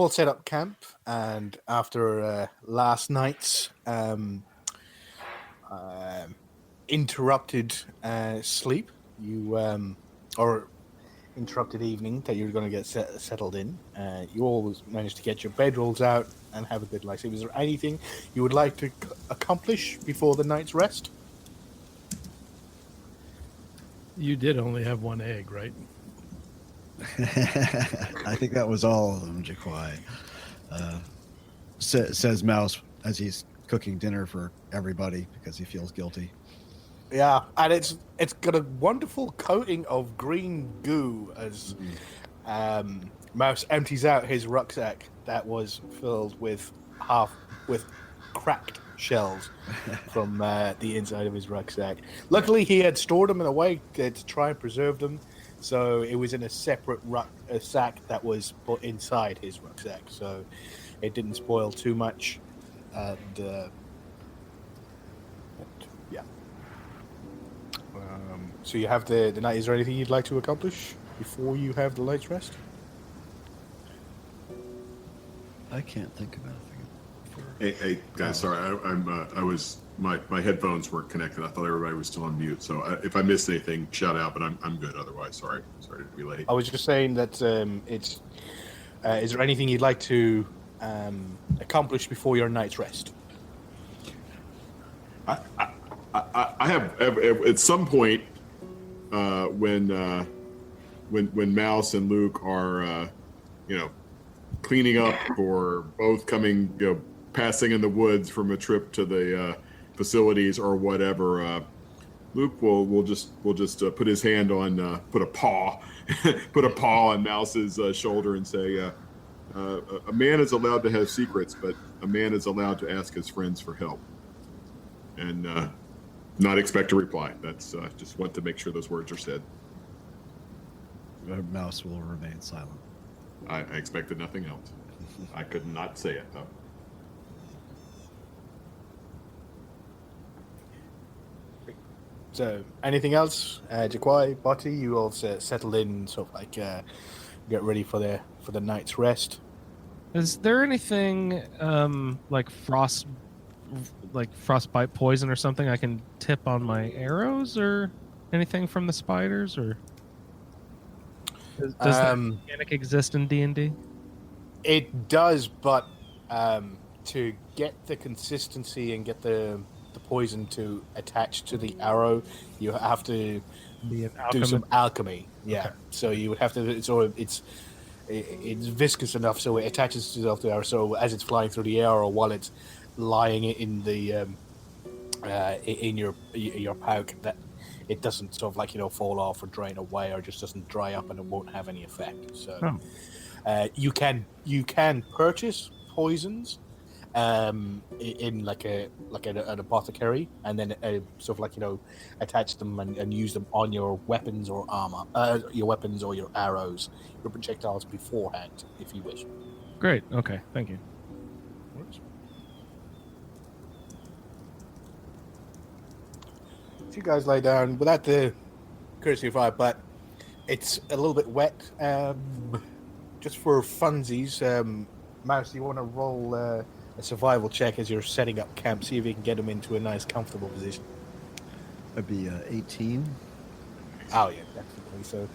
all set up camp, and after last night's interrupted sleep, or interrupted evening that you're going to get settled in, you all managed to get your bedrolls out and have a good night's sleep. Is there anything you would like to accomplish before the night's rest? You did only have one egg, right? I think that was all of them, Jaquai. Says Mouse as he's cooking dinner for everybody because he feels guilty. Yeah, and it's got a wonderful coating of green goo as Mouse empties out his rucksack that was filled with cracked shells from the inside of his rucksack. Luckily, he had stored them in a way to try and preserve them, so it was in a separate sack that was put inside his rucksack, so it didn't spoil too much. And yeah. So you have the night. Is there anything you'd like to accomplish before you have the night's rest? I can't think of anything. Hey guys, sorry, my headphones weren't connected. I thought everybody was still on mute. So if I missed anything, shout out. But I'm good otherwise. Sorry to be late. I was just saying that is there anything you'd like to accomplish before your night's rest? I have at some point when Mouse and Luke are cleaning up or both coming passing in the woods from a trip to the facilities or whatever, Luke will just put his hand on put a paw on Mouse's shoulder and say, a man is allowed to have secrets, but a man is allowed to ask his friends for help. And not expect a reply. That's just want to make sure those words are said. Mouse will remain silent. I expected nothing else. I could not say it though. So, anything else, Jaquai, Botti? You all settled in, sort of like get ready for the night's rest. Is there anything like frostbite poison or something I can tip on my arrows or anything from the spiders? Or does that mechanic exist in D&D? It does, but to get the consistency and get the poison to attach to the arrow, you have to do some alchemy. Yeah, okay. So you would have to. It's viscous enough so it attaches itself to the arrow. So as it's flying through the air, or while it's lying in the in your pouch, that it doesn't sort of fall off or drain away, or just doesn't dry up, and it won't have any effect. So you can purchase poisons in an apothecary, and then attach them and use them on your weapons or armor, your weapons or your arrows, your projectiles beforehand, if you wish. Great. Okay. Thank you. You guys lay down without the courtesy of fire, but it's a little bit wet. Just for funsies, Mouse, do you want to roll a survival check as you're setting up camp? See if you can get them into a nice, comfortable position. That'd be 18. Oh yeah, definitely. So,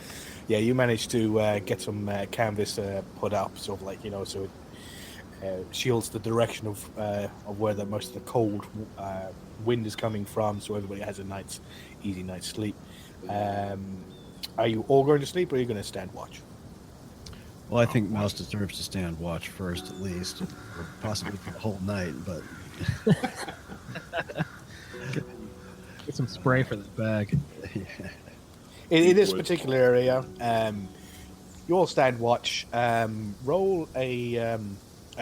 yeah, you managed to get some canvas put up, so it shields the direction of where most of the cold wind is coming from, so everybody has a easy night's sleep. Are you all going to sleep, or are you going to stand watch? Well, I think Mouse deserves to stand watch first, at least, or possibly for the whole night. But get some spray for the bag. Yeah. In this particular area, you all stand watch. Roll a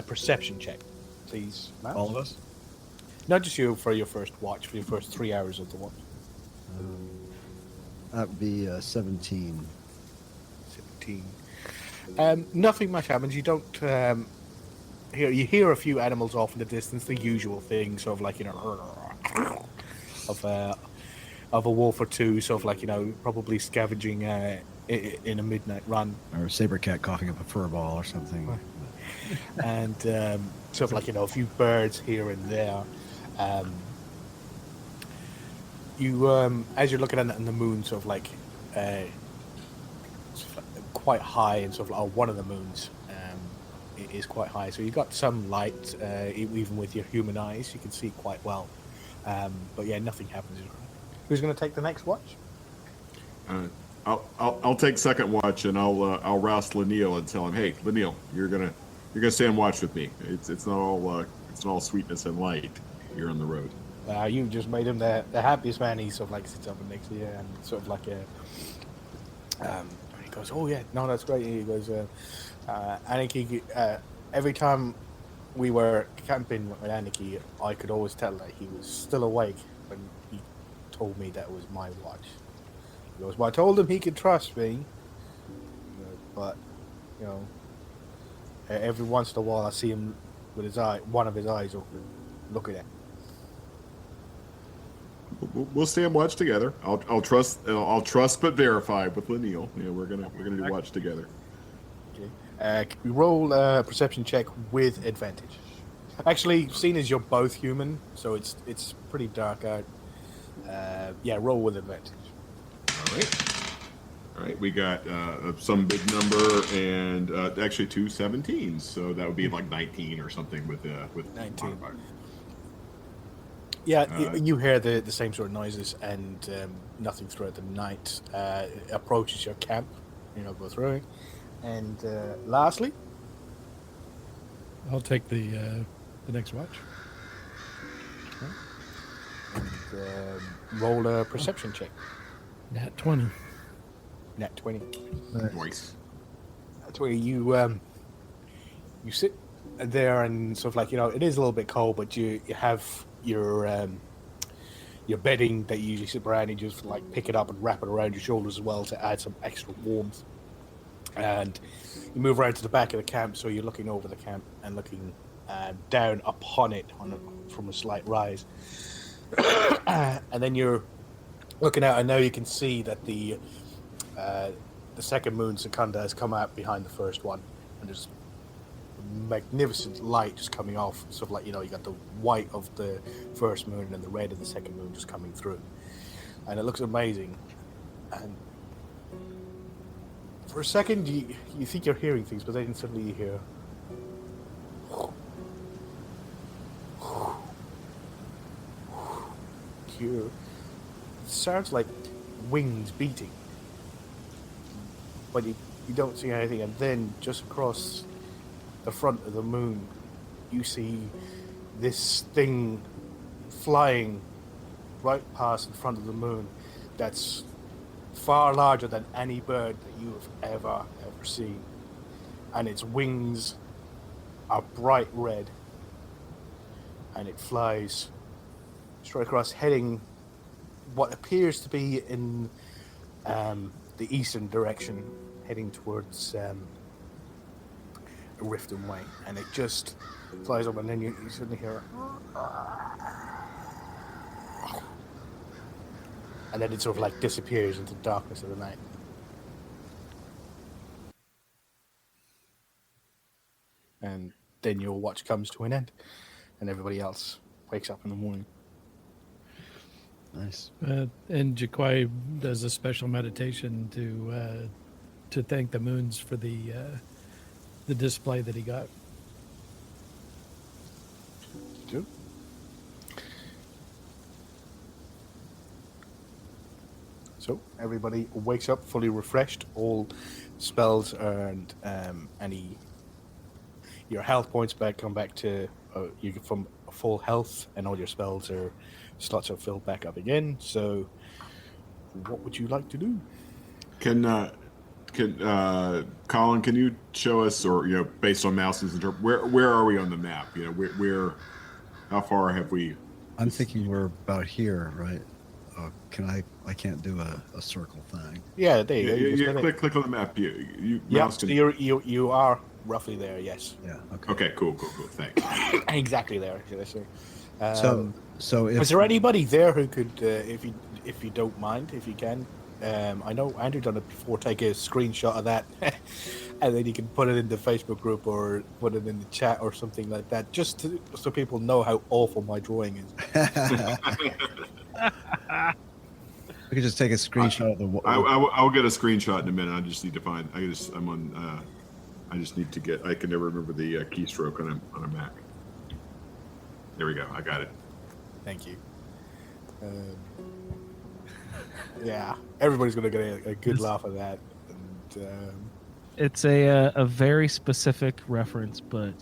perception check, please, Mouse. All of us? Not just you, for your first watch, for your first 3 hours of the watch. That would be 17. 17. Nothing much happens. You don't you hear a few animals off in the distance, the usual thing, sort of of a wolf or two, sort of probably scavenging in a midnight run. Or a saber cat coughing up a fur ball or something. and sort of like a few birds here and there. You as you're looking at it, and the moon sort of like quite high, and sort of one of the moons is quite high, so you got some light. Even with your human eyes, you can see quite well. But yeah, nothing happens. Who's going to take the next watch? I'll take second watch, and I'll rouse Lanil and tell him, hey, Lanil, you're gonna stay and watch with me. It's not all sweetness and light here on the road. You just made him the happiest man. He sort of like sits up next to you and sort of like he goes, oh yeah, no, that's great. He goes, Aniki, every time we were camping with Aniki, I could always tell that he was still awake when he told me that was my watch. He goes, well, I told him he could trust me, but every once in a while I see him with one of his eyes open, looking at me. We'll stay and watch together. I'll trust but verify with Lanil. We're gonna do watch together. Okay. Can we roll a perception check with advantage? Actually, seeing as you're both human, so it's pretty dark out. Roll with advantage. All right. We got some big number and actually 2 17s, so that would be like 19 or something with 19. modifier. Yeah, you hear the same sort of noises and nothing throughout the night. It approaches your camp, go through it. And lastly, I'll take the next watch. and roll a perception check. Nat 20. Nat 20. Voice. That's where you sit there and sort of like it is a little bit cold, but you have your bedding that you usually sit around and just like pick it up and wrap it around your shoulders as well to add some extra warmth. And you move around to the back of the camp, so you're looking over the camp and looking down upon it from a slight rise. And then you're looking out, and now you can see that the second moon, Secunda, has come out behind the first one, and there's magnificent light just coming off, sort of like you got the white of the first moon and the red of the second moon just coming through, and it looks amazing. And for a second you think you're hearing things, but then suddenly you hear it sounds like wings beating, but you don't see anything. And then just across the front of the moon, you see this thing flying right past in front of the moon that's far larger than any bird that you have ever seen, and its wings are bright red, and it flies straight across, heading what appears to be in the eastern direction, heading towards Riften Way, and it just flies up, and then you suddenly hear and then it sort of like disappears into the darkness of the night. And then your watch comes to an end, and everybody else wakes up in the morning. Nice. And Jaquai does a special meditation to thank the moons for the display that he got. Good. So everybody wakes up fully refreshed. All spells and your health points come back to you get from full health, and all your spells slots are filled back up again. So, what would you like to do? Can Colin, can you show us, or based on Mouse's where are we on the map? Where how far have we? I'm thinking we're about here, right? I can't do a circle thing. Yeah, there you go. Yeah, click on the map. You Yeah, mouse so can... you are roughly there. Yes. Yeah. Okay. Okay. Cool. Thanks. Exactly there. Should I say? So if is there anybody there who could, if you don't mind, if you can? I know Andrew done it before. Take a screenshot of that and then you can put it in the Facebook group or put it in the chat or something like that, so people know how awful my drawing is. We could just take a screenshot of the. I'll get a screenshot in a minute. I just need to find. I just need to get. I can never remember the keystroke on a Mac. There we go. I got it. Thank you. Yeah, everybody's gonna get a good laugh at that. And, It's a very specific reference, but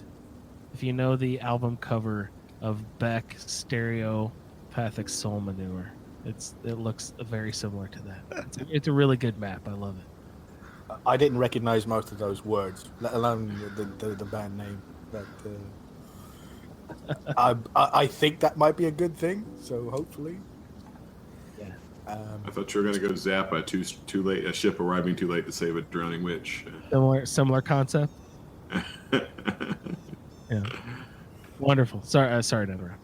if you know the album cover of Beck Stereopathic Soul Manure, it looks very similar to that. It's a really good map. I love it. I didn't recognize most of those words, let alone the band name. But I think that might be a good thing. So hopefully. Yeah. I thought you were going to go Zappa. Too late. A ship arriving too late to save a drowning witch. Similar concept. Yeah. Wonderful. Sorry to interrupt.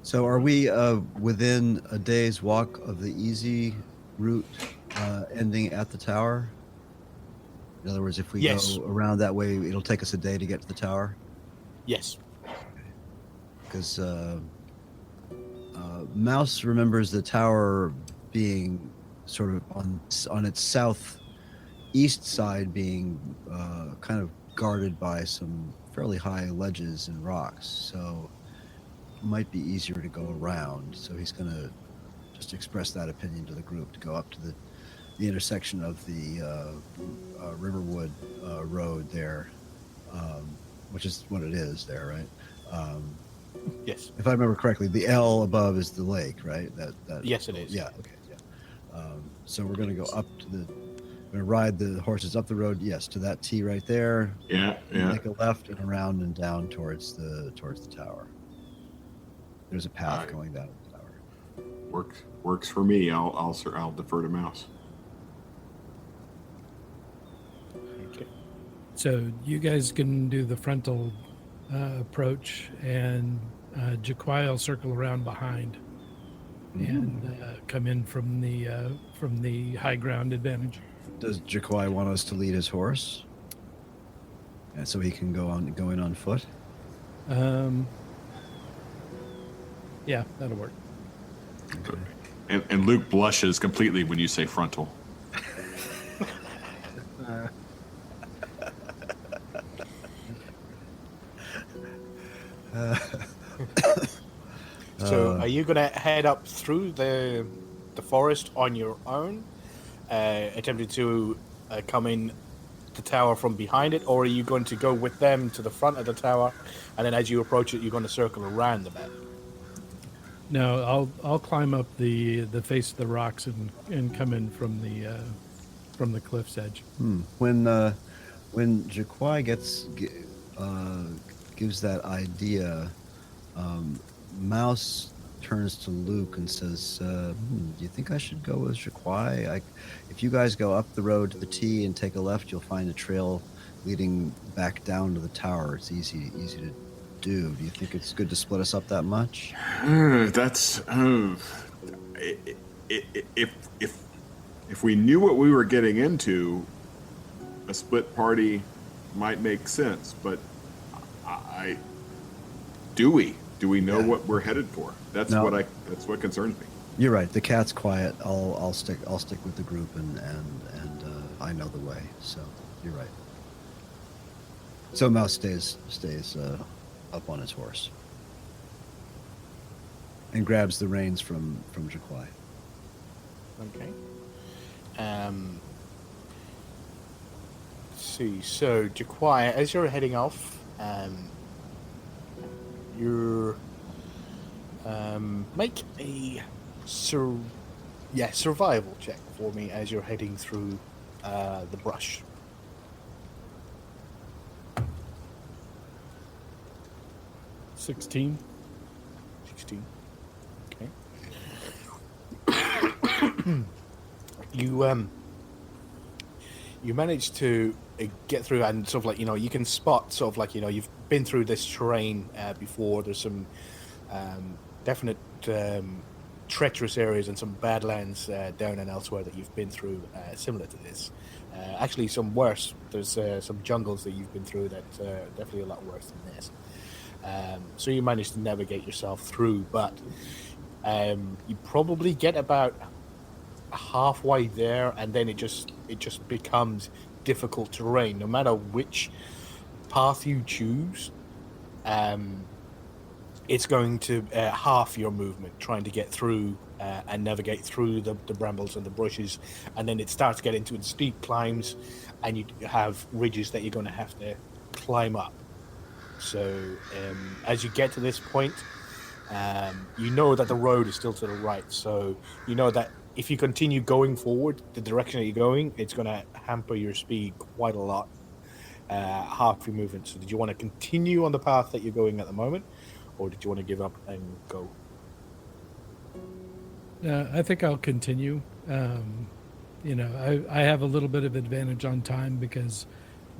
So are we within a day's walk of the easy route ending at the tower? In other words, if we Yes. go around that way, it'll take us a day to get to the tower? Yes. Because Mouse remembers the tower being sort of on its southeast side being kind of guarded by some fairly high ledges and rocks. So might be easier to go around, so he's going to just express that opinion to the group to go up to the intersection of the Riverwood Road there, which is what it is there, right? Yes. If I remember correctly, the L above is the lake, right? That Yes, it is. Yeah. Okay. Yeah. So we're going to go up to we're going to ride the horses up the road. Yes, to that T right there. Yeah. Make a left and around and down towards the tower. There's a path Right. going down the tower. Works for me. I'll defer to Mouse. Okay. So you guys can do the frontal approach, and Jaquai will circle around behind and come in from the high ground advantage. Does Jaquai want us to lead his horse? And so he can go in on foot? Yeah, that'll work. And Luke blushes completely when you say frontal. So, are you gonna head up through the forest on your own, attempting to come in the tower from behind it, or are you going to go with them to the front of the tower, and then as you approach it, you're going to circle around the back? No, I'll climb up the face of the rocks and come in from the cliff's edge. When Jaquai gives that idea, Mouse turns to Luke and says, do you think I should go with Jaquai? If you guys go up the road to the T and take a left, you'll find a trail leading back down to the tower. It's easy to do. Do you think it's good to split us up that much? That's if we knew what we were getting into, a split party might make sense. But do we know what we're headed for? That's what concerns me. You're right. The cat's quiet. I'll stick with the group, and I know the way. So you're right. So Mouse stays up on his horse and grabs the reins from Jaquai. Okay. Let's see. So, Jaquai, as you're heading off, you're make a survival check for me as you're heading through the brush. 16. 16. Okay. You manage to get through, and sort of like, you can spot sort of like, you've been through this terrain before. There's some definite treacherous areas and some badlands down and elsewhere that you've been through similar to this. Actually, some worse. There's some jungles that you've been through that definitely a lot worse than this. So you managed to navigate yourself through, but you probably get about halfway there, and then it just becomes difficult terrain. No matter which path you choose, it's going to half your movement trying to get through and navigate through the brambles and the bushes, and then it starts to get into steep climbs, and you have ridges that you're going to have to climb up. So as you get to this point, you know that the road is still to the right, so you know that if you continue going forward the direction that you're going, it's going to hamper your speed quite a lot, half your movement. So did you want to continue on the path that you're going at the moment, or did you want to give up and go? I think I'll continue. I have a little bit of advantage on time because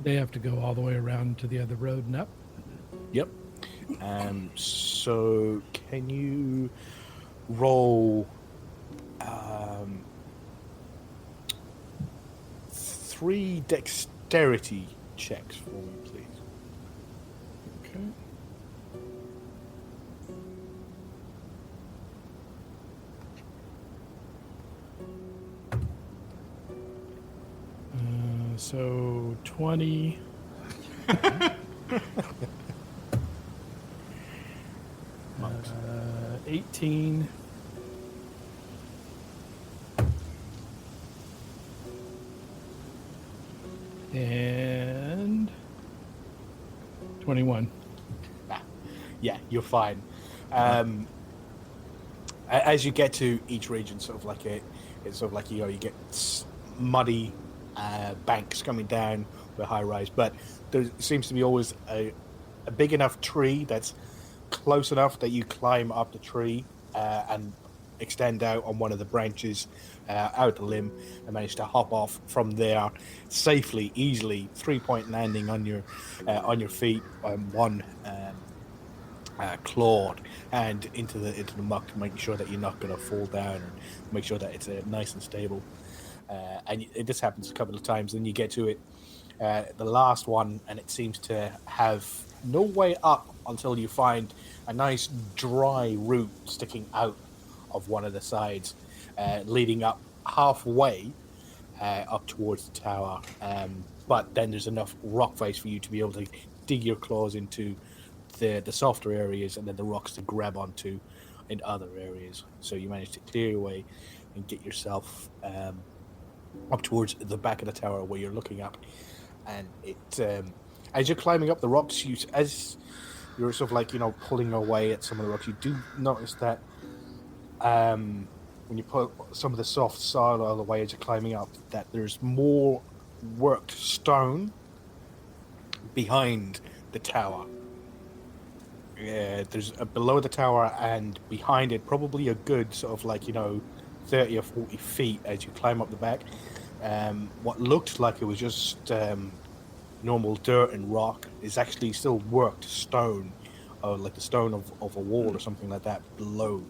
they have to go all the way around to the other road and up. Yep. So can you roll 3 dexterity checks for me, please? Okay. So 20. 18. And 21. Yeah, you're fine. As you get to each region, it's sort of like you get muddy banks coming down with high rise, but there seems to be always a big enough tree that's close enough that you climb up the tree and extend out on one of the branches out the limb and manage to hop off from there safely, easily, 3-point landing on your feet, one clawed and into the muck to make sure that you're not going to fall down and make sure that it's nice and stable. And this happens a couple of times. Then you get to it, the last one, and it seems to have no way up until you find a nice dry root sticking out of one of the sides, leading up halfway up towards the tower. But then there's enough rock face for you to be able to dig your claws into the softer areas, and then the rocks to grab onto in other areas. So you manage to clear your way and get yourself up towards the back of the tower where you're looking up. And it as you're climbing up the rocks, as you're sort of like, pulling away at some of the rocks, you do notice that when you pull some of the soft soil out of the way as you're climbing up, that there's more worked stone behind the tower. There's below the tower and behind it, probably a good sort of like 30 or 40 feet as you climb up the back. What looked like it was just normal dirt and rock is actually still worked stone, or like the stone of a wall or something like that below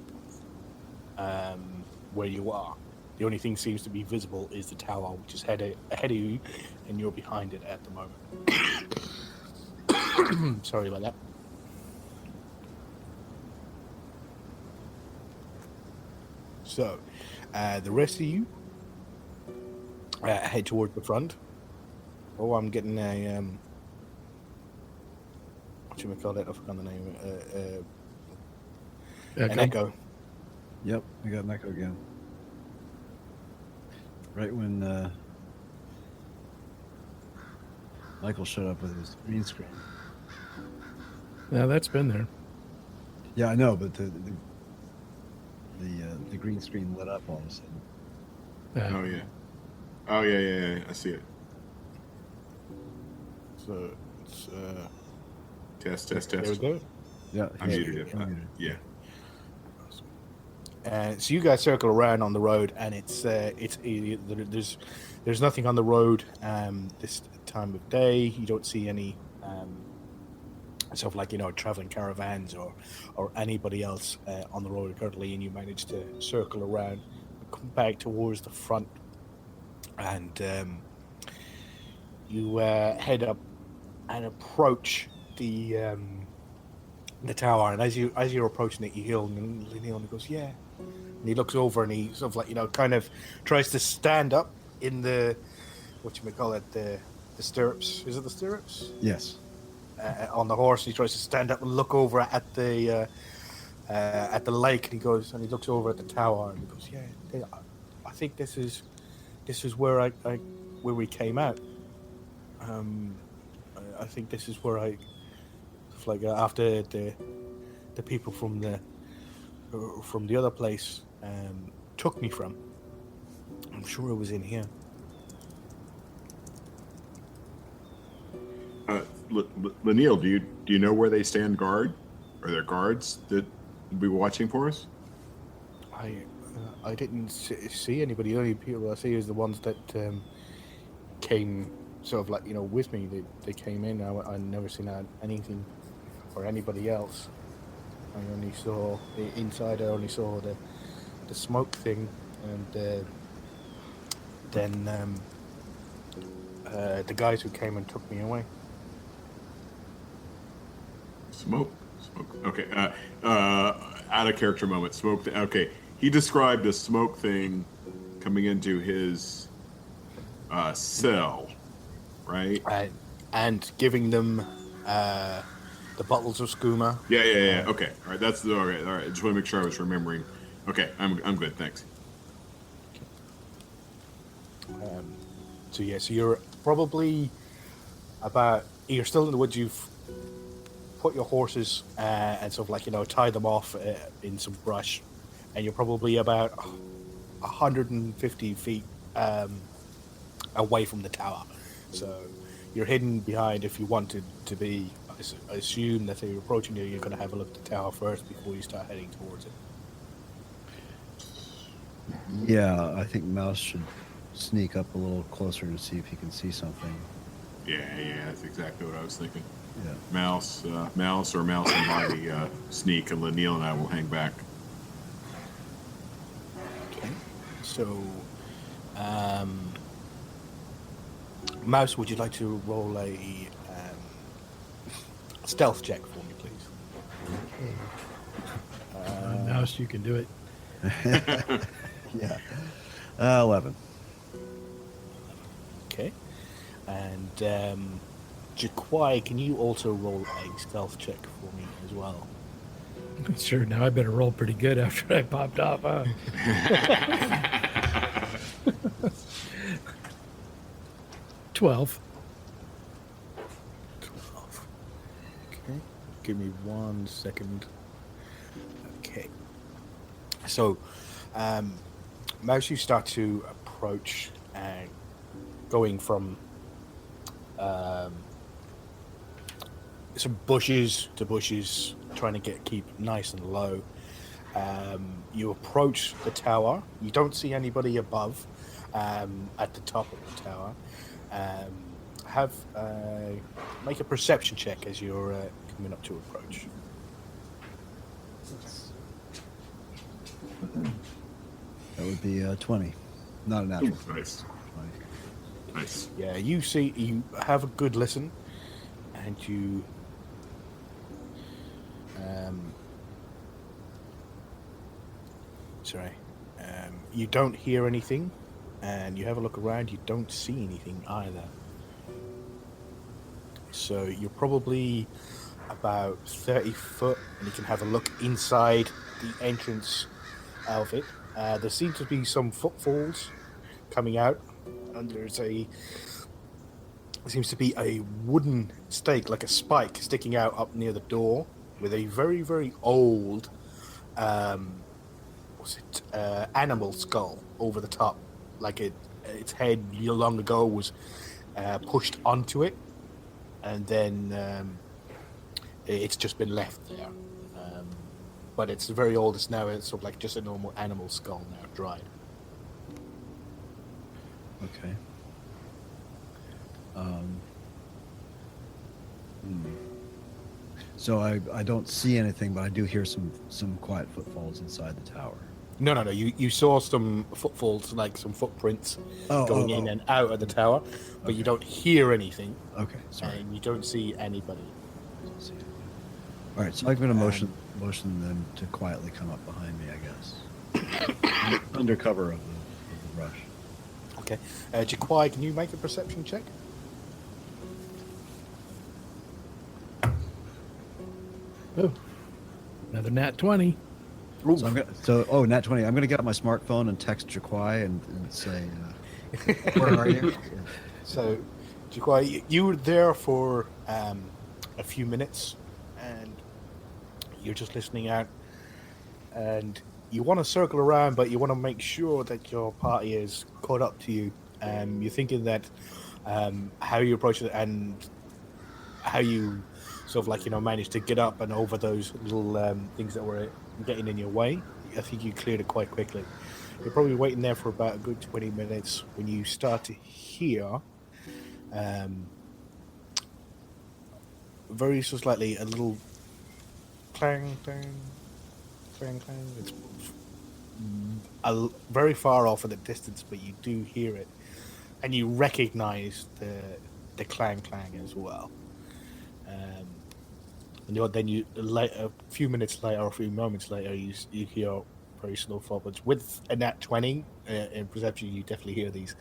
where you are. The only thing seems to be visible is the tower, which is ahead of you, and you're behind it at the moment. Sorry about that. So, the rest of you head toward the front. Oh, I'm getting a what should we call it? I forgot the name. An echo. Yep, I got an echo again. Right when Michael showed up with his green screen. Yeah, that's been there. Yeah, I know, but the green screen lit up all of a sudden. Oh yeah. I see it. So it's Test. there we go. Yeah, I muted it. Yeah. So you guys circle around on the road, and there's nothing on the road this time of day. You don't see any sort of like, traveling caravans or anybody else on the road currently, and you manage to circle around and come back towards the front, and you head up and approach the tower. And as you're approaching it, you hear Neil, and he goes, "Yeah." And he looks over and he sort of like, kind of tries to stand up in the, the stirrups. Is it the stirrups? Yes. On the horse. He tries to stand up and look over at the lake, and he looks over at the tower, and he goes, "Yeah, I think this is where where we came out. I think this is where after the people from the other place took me from. I'm sure it was in here." Lanil, do you know where they stand guard? Are there guards that would be watching for us? I didn't see anybody. The only people I see is the ones that came sort of like, with me. They came in. I never seen anything or anybody else. I only saw inside. I only saw the smoke thing, and then the guys who came and took me away. Smoke. Okay. Out of character moment. Smoke. Okay. He described a smoke thing coming into his cell, right? And giving them the bottles of skooma. Yeah. Okay. All right. That's the. Okay. All right. I just want to make sure I was remembering. Okay. I'm good. Thanks. So you're probably you're still in the woods. You've put your horses and sort of like, tie them off in some brush, and you're probably about 150 feet away from the tower. So you're hidden behind. If you wanted to be, I assume that if you're approaching you're going to have a look at the tower first before you start heading towards it. Yeah, I think Mouse should sneak up a little closer to see if he can see something. Yeah. That's exactly what I was thinking. Yeah. Mouse and Bobby sneak, and Lanil and I will hang back. Okay. So, Mouse, would you like to roll a stealth check for me, please? Mouse, you can do it. Yeah. 11. Okay. And Jaquai, can you also roll a stealth check for me as well? Sure. Now I better roll pretty good after I popped off, huh? 12. 12. Okay. Give me 1 second. Okay. So, Mouse, you start to approach, going from some bushes to bushes, trying to keep nice and low. You approach the tower. You don't see anybody above at the top of the tower. Make a perception check as you're coming up to approach. That would be 20. Not a natural. Ooh, nice. 20. Nice. Yeah, you have a good listen, and you you don't hear anything, and you have a look around. You don't see anything either. So you're probably about 30 foot, and you can have a look inside the entrance of it. There seems to be some footfalls coming out, and there seems to be a wooden stake, like a spike, sticking out up near the door, with a very, very old animal skull over the top, like its head long ago was pushed onto it, and then it's just been left there. But it's very old. It's sort of like just a normal animal skull now, dried. Okay. So I don't see anything, but I do hear some quiet footfalls inside the tower. No. You saw some footfalls, like some footprints going in and out of the tower, but you Okay. don't hear anything, Okay, sorry. and you don't see anybody. Don't see it. All right, so I'm going to motion them to quietly come up behind me, I guess. Under cover of the rush. Okay. Jaquai, can you make a perception check? Oh, another nat 20. So nat 20. I'm gonna get out my smartphone and text Jaquai and say, "Where are you?" So, Jaquai, you were there for a few minutes, and you're just listening out, and you want to circle around, but you want to make sure that your party is caught up to you. You're thinking that how you approach it and how you sort of like, managed to get up and over those little things that were getting in your way. I think you cleared it quite quickly. You're probably waiting there for about a good 20 minutes when you start to hear very so slightly a little clang, clang, clang, clang. It's very far off in the distance, but you do hear it, and you recognize the clang, clang as well. And then a few minutes later, or a few moments later, you hear very slow footprints. With a nat 20 in perception, you definitely hear these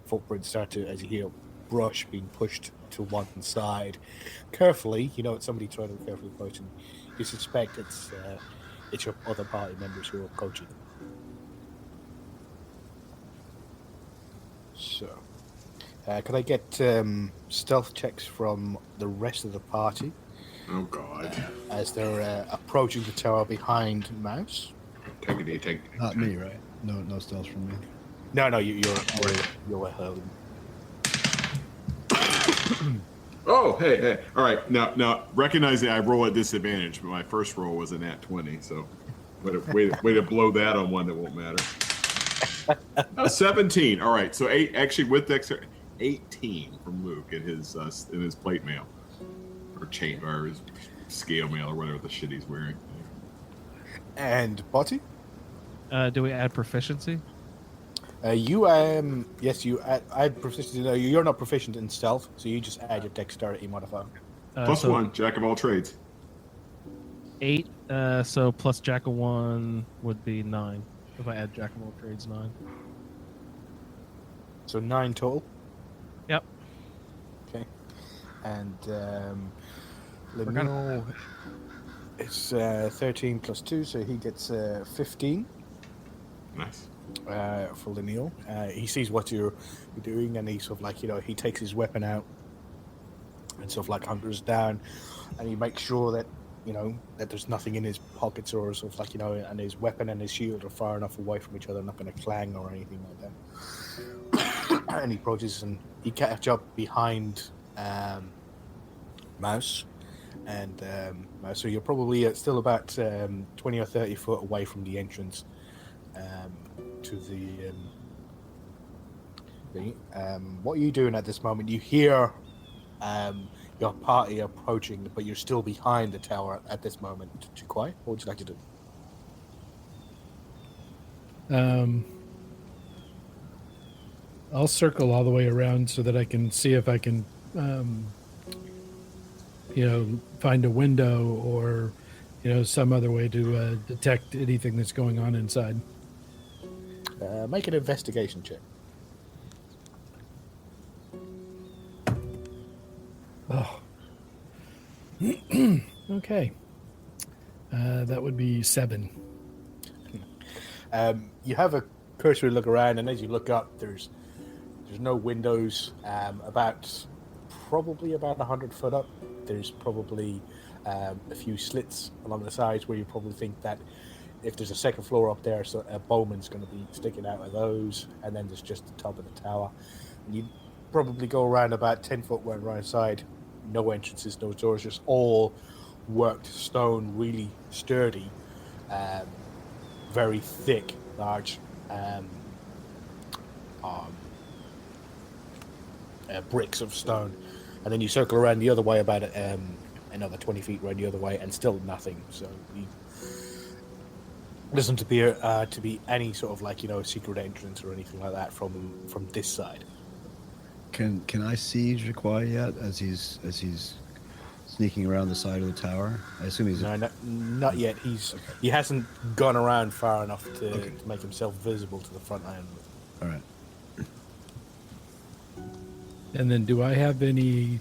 footprints start to, as you hear brush being pushed to one side carefully. It's somebody trying to carefully approach, and you suspect it's your other party members who are approaching. So, can I get stealth checks from the rest of the party? Oh God! As they're approaching the tower behind Mouse. Take. Not me, right? No stealth from me. No, you're home. Oh, hey! All right, now recognizing I roll at disadvantage, but my first roll was a nat 20, so way to blow that on one that won't matter. 17. All right, so 8 actually with Dexter, 18 from Luke in his plate mail or chain or his scale mail or whatever the shit he's wearing. And Botty? Do we add proficiency? You you add proficiency. No, you're not proficient in stealth, so you just add your dexterity modifier. Plus so 1, jack of all trades. 8. So plus jack of 1 would be 9. If I add jack of all trades, 9. So 9 total. Yep. Okay. And Lemuel, it's 13 plus 2, so he gets 15. Nice. For Lemuel, he sees what you're doing, and he sort of like he takes his weapon out and sort of like hunkers down, and he makes sure that that there's nothing in his pockets or sort of like and his weapon and his shield are far enough away from each other, not going to clang or anything like that. And he approaches and he catches up behind Mouse, and so you're probably still about 20 or 30 foot away from the entrance to the thing. What are you doing at this moment? You hear your party approaching, but you're still behind the tower at this moment. Jaquai, what would you like to do? I'll circle all the way around so that I can see if I can, find a window or, some other way to detect anything that's going on inside. Make an investigation check. Oh. Okay. That would be 7. You have a cursory look around, and as you look up, there's no windows. Probably about 100 foot up, there's probably a few slits along the sides where you probably think that if there's a second floor up there, so a bowman's going to be sticking out of those, and then there's just the top of the tower. And you probably go around about 10 foot around side. No entrances, no doors, just all worked stone, really sturdy, very thick, large bricks of stone. And then you circle around the other way about a another 20 feet right the other way, and still nothing. So he doesn't appear to be any sort of like, secret entrance or anything like that from this side. Can I see Jaquai yet as he's sneaking around the side of the tower? I assume he's. No, not yet. He hasn't gone around far enough to make himself visible to the front end. All right. And then, do I have any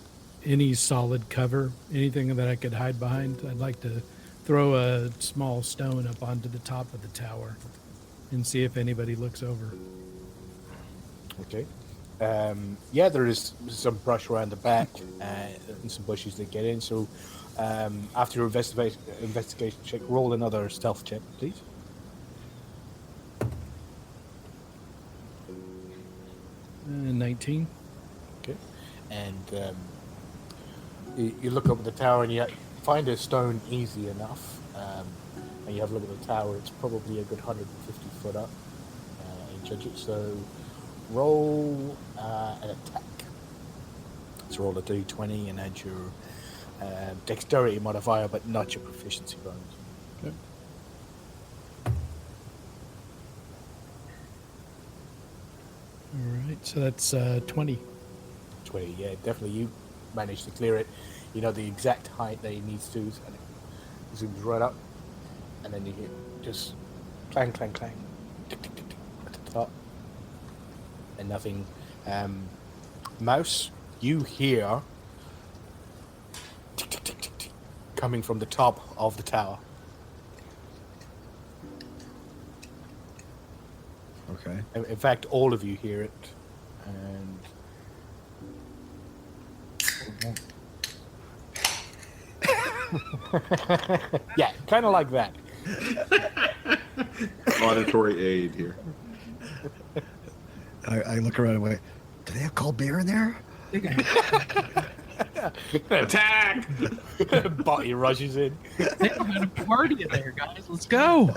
solid cover? Anything that I could hide behind? I'd like to throw a small stone up onto the top of the tower and see if anybody looks over. Okay. Yeah, there is some brush around the back and some bushes that get in. So after your investigation check, roll another stealth check, please. 19. Okay. And you look up at the tower and you find a stone easy enough. And you have a look at the tower. It's probably a good 150 foot up. You judge it. So roll an attack. So roll a d20 and add your dexterity modifier, but not your proficiency bonus. Okay. All right, so that's 20. 20, yeah, definitely. You managed to clear it. You know the exact height that he needs to, and it zooms right up, and then you get just clang, clang, clang, tick, tick, tick, tick, at the top, and nothing. Mouse, you hear tick, tick, tick, tick, tick, coming from the top of the tower. Okay. In fact, all of you hear it, and yeah, kind of like that. Auditory aid here. I look around and wait. Do they have cold beer in there? Attack! Botty rushes in. They don't have a party in there, guys. Let's go.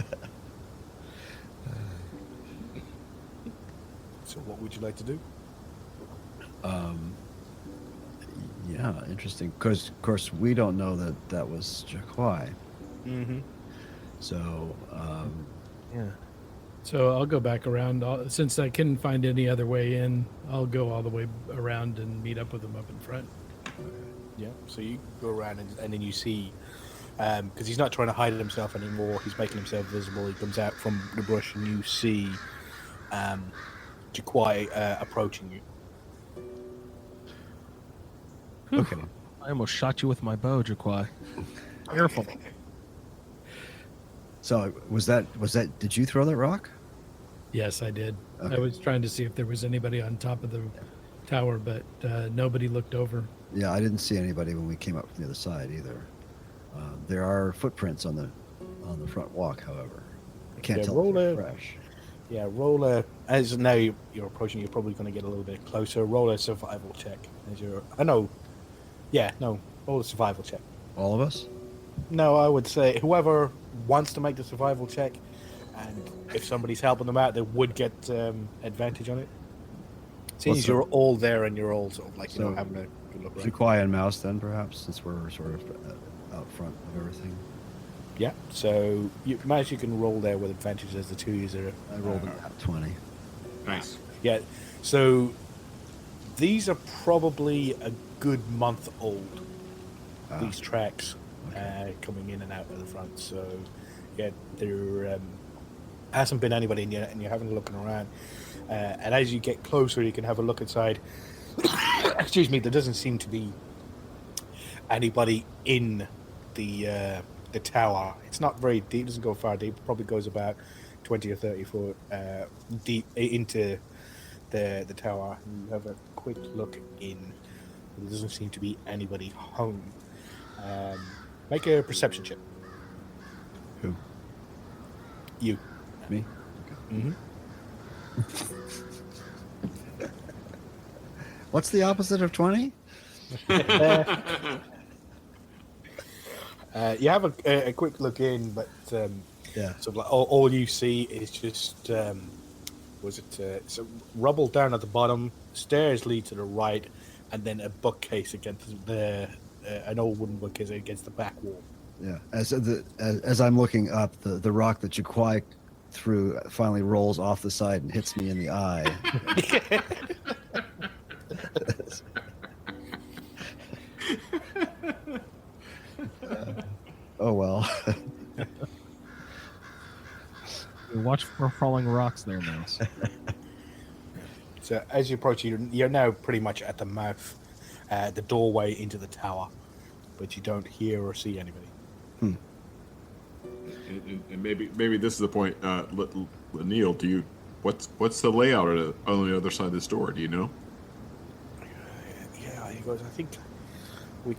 So, what would you like to do? Yeah, interesting. Because, of course, we don't know that was Jaquai. Mm-hmm. So, Yeah. So I'll go back around. Since I couldn't find any other way in, I'll go all the way around and meet up with them up in front. Yeah. So you go around and then you see, because he's not trying to hide himself anymore. He's making himself visible. He comes out from the brush, and you see Jaquai approaching you. okay. I almost shot you with my bow, Jaquai. Careful. So, was that? Did you throw that rock? Yes, I did. Okay. I was trying to see if there was anybody on top of the tower, but nobody looked over. Yeah, I didn't see anybody when we came up from the other side either. There are footprints on the front walk, however. I can't tell if they're fresh. Yeah, roll a. As now you're approaching, you're probably going to get a little bit closer. Roll a survival check. As you're. No. Yeah, no. Roll a survival check. All of us? No, I would say whoever wants to make the survival check, and if somebody's helping them out, they would get advantage on it. Seeing as you're all there and you're all sort of like, So, having a good look around. Jaquai and Mouse, then, perhaps, since we're sort of out front of everything. Yeah, so you can roll there with advantage as the two user. I rolled a 20. Nice. Yeah, so these are probably a good month old. These tracks coming in and out of the front. So yeah, there hasn't been anybody in yet, and you're having a looking around. And as you get closer, you can have a look inside. Excuse me, there doesn't seem to be anybody in the tower. It's not very deep. It doesn't go far deep. It probably goes about 20 or 30 foot deep into the tower. You have a quick look in. There doesn't seem to be anybody home. Make a perception check. Who? You. Me? Mm-hmm. What's the opposite of 20? You have a quick look in, but Yeah. so like all you see is just it's rubble down at the bottom. Stairs lead to the right, and then a bookcase against the an old wooden bookcase against the back wall. Yeah. As I'm looking up, the rock that Jaquai threw finally rolls off the side and hits me in the eye. Oh well. Watch for falling rocks there, Mouse. So as you approach, you're now pretty much at the mouth, the doorway into the tower, but you don't hear or see anybody. And maybe this is the point. Neil, what's the layout on the other side of this door? Do you know? Yeah, he goes, I think we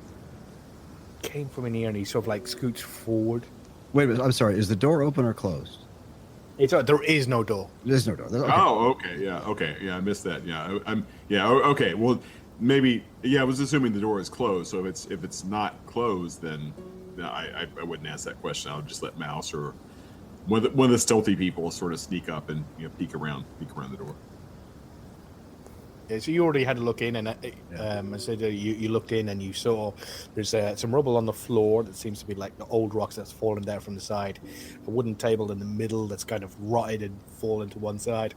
came from in here, and he sort of like scoots forward. Wait a minute. I'm sorry. Is the door open or closed? There is no door. There's no door. Okay. Oh, okay, yeah, I missed that. Yeah, okay. Well, maybe, I was assuming the door is closed. So if it's not closed, then I wouldn't ask that question. I would just let Mouse or one of the stealthy people sort of sneak up and peek around the door. Yeah, so you already had a look in, and I said you looked in and you saw there's some rubble on the floor that seems to be like the old rocks that's fallen down from the side, a wooden table in the middle that's kind of rotted and fallen to one side,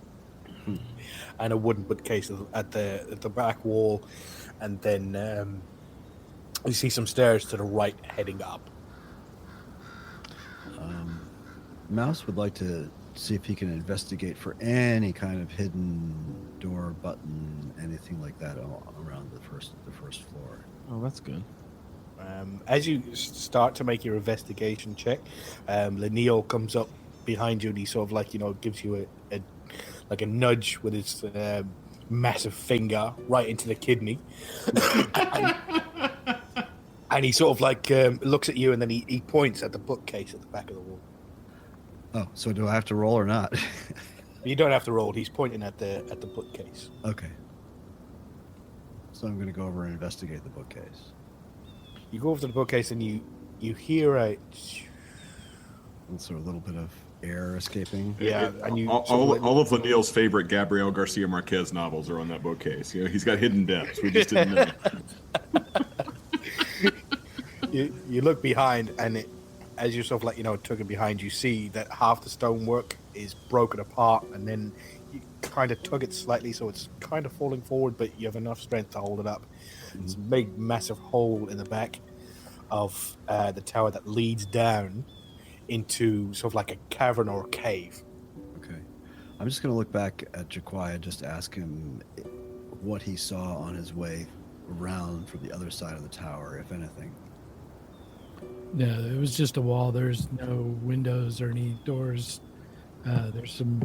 and a wooden bookcase at the back wall, and then you see some stairs to the right heading up. Mouse would like to see if he can investigate for any kind of hidden door, button, anything like that around the first floor. Oh, that's good. As you start to make your investigation check, Neil comes up behind you and he sort of like gives you a nudge with his massive finger right into the kidney, and he sort of like looks at you and then he points at the bookcase at the back of the wall. Oh, so do I have to roll or not? You don't have to roll. He's pointing at the bookcase. Okay. So I'm going to go over and investigate the bookcase. You go over to the bookcase and you hear a sort of a little bit of air escaping. Yeah, and you all of Neil's favorite Gabriel Garcia Marquez novels are on that bookcase. He's got hidden depths. We just didn't know. you look behind, and as you sort of like took it behind, you see that half the stonework is broken apart, and then you kind of tug it slightly, so it's kind of falling forward, but you have enough strength to hold it up. Mm-hmm. It's a big, massive hole in the back of the tower that leads down into sort of like a cavern or a cave. Okay, I'm just going to look back at Jaquai and just ask him what he saw on his way around from the other side of the tower, if anything. No, it was just a wall. There's no windows or any doors. There's some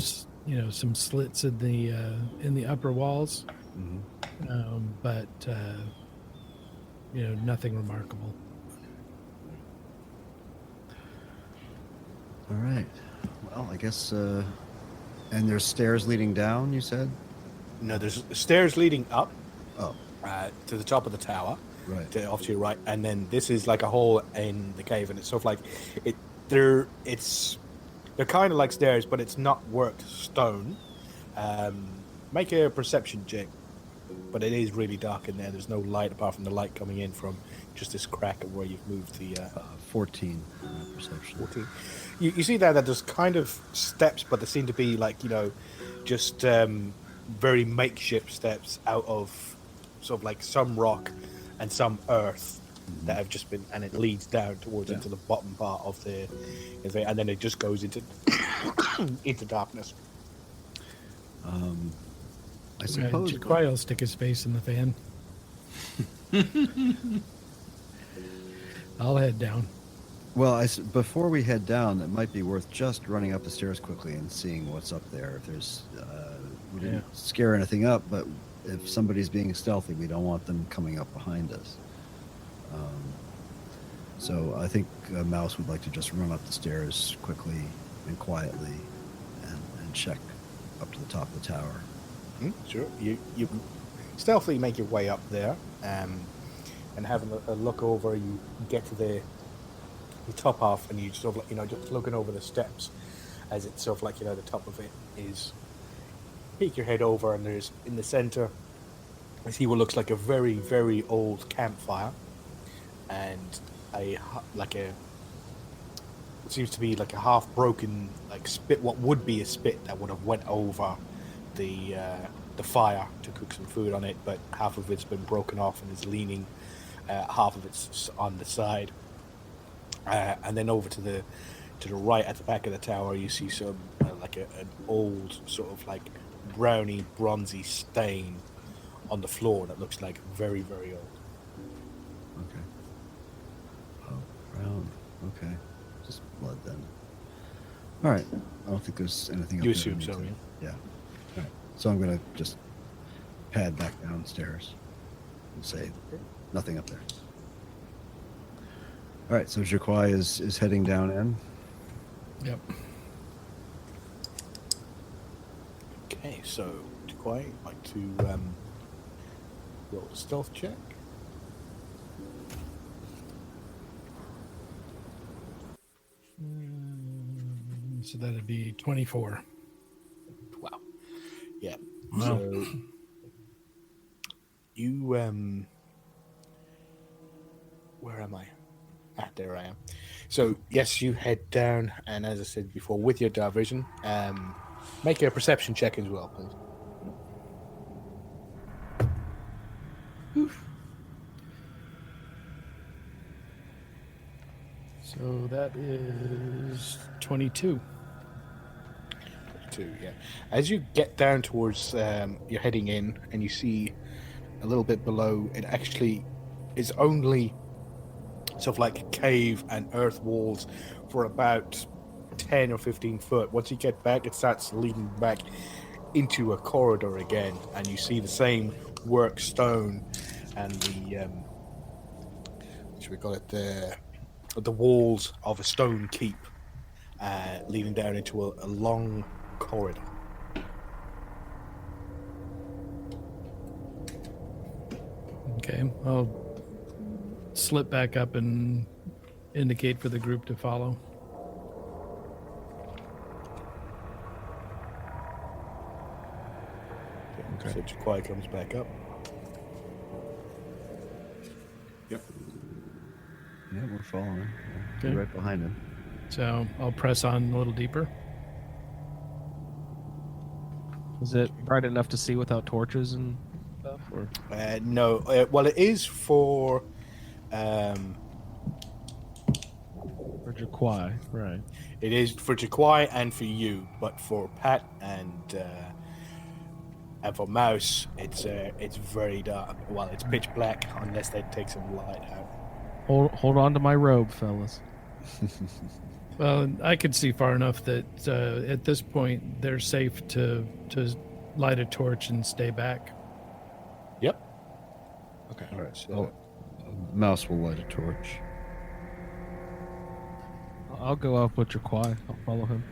slits in the upper walls, but nothing remarkable. All right. Well, I guess. And there's stairs leading down. You said. No, there's stairs leading up. Oh. To the top of the tower. Right. Off to your right, and then this is like a hole in the cave, and it's sort of like they're kind of like stairs, but it's not worked stone. Make a perception check, but it is really dark in there. There's no light apart from the light coming in from just this crack of where you've moved the 14 perception. 14. You see that there's kind of steps, but they seem to be like just very makeshift steps out of sort of like some rock and some earth that have just been, and it leads down towards into the bottom part of the, and then it just goes into into darkness. I suppose Jaquai will stick his face in the fan. I'll head down. Well, before we head down, it might be worth just running up the stairs quickly and seeing what's up there. If there's, we didn't scare anything up, but if somebody's being stealthy, we don't want them coming up behind us. So I think Mouse would like to just run up the stairs quickly and quietly and check up to the top of the tower. Sure. You stealthily make your way up there, and having a look over, you get to the top half, and you sort of like, just looking over the steps as it's sort of like, the top of it is, peek your head over, and there's in the center, I see what looks like a very, very old campfire. and it seems to be like a half broken like spit. What would be a spit that would have went over the fire to cook some food on it, but half of it's been broken off and is leaning. Half of it's on the side, and then over to the right at the back of the tower, you see some an old sort of like browny, bronzy stain on the floor that looks like very, very old. Okay. Oh, brown. Okay. Just blood then. All right. I don't think there's anything. You up there assume so, to- yeah? Yeah. All right. So I'm gonna just pad back downstairs and say nothing up there. All right. So Jaquai is heading down in. Yep. Okay, so do I like to roll a stealth check? So that'd be 24. Wow. Yeah. Wow. So you where am I? Ah, there I am. So yes, you head down, and as I said before, with your dark vision, make a perception check as well, please. So that is 22. 22, yeah. As you get down towards, you're heading in, and you see a little bit below, it actually is only sort of like cave and earth walls for about 10 or 15 foot. Once you get back, it starts leading back into a corridor again, and you see the same work stone and the what should we call it, the walls of a stone keep leading down into a long corridor. Okay, I'll slip back up and indicate for the group to follow. Okay. So Jaquai comes back up. Yep. Yeah, we're following. Yeah, Okay. we're right behind him. So I'll press on a little deeper. Is it bright enough to see without torches and stuff? Or No, well, it is for Jaquai, right? it is for Jaquai and for you, but for Pat and for Mouse, it's very dark. Well, it's pitch black unless they take some light out. Hold on to my robe, fellas. Well, I could see far enough that at this point they're safe to light a torch and stay back. Yep. Okay. All right. So Mouse will light a torch. I'll go up with Jaquai. I'll follow him.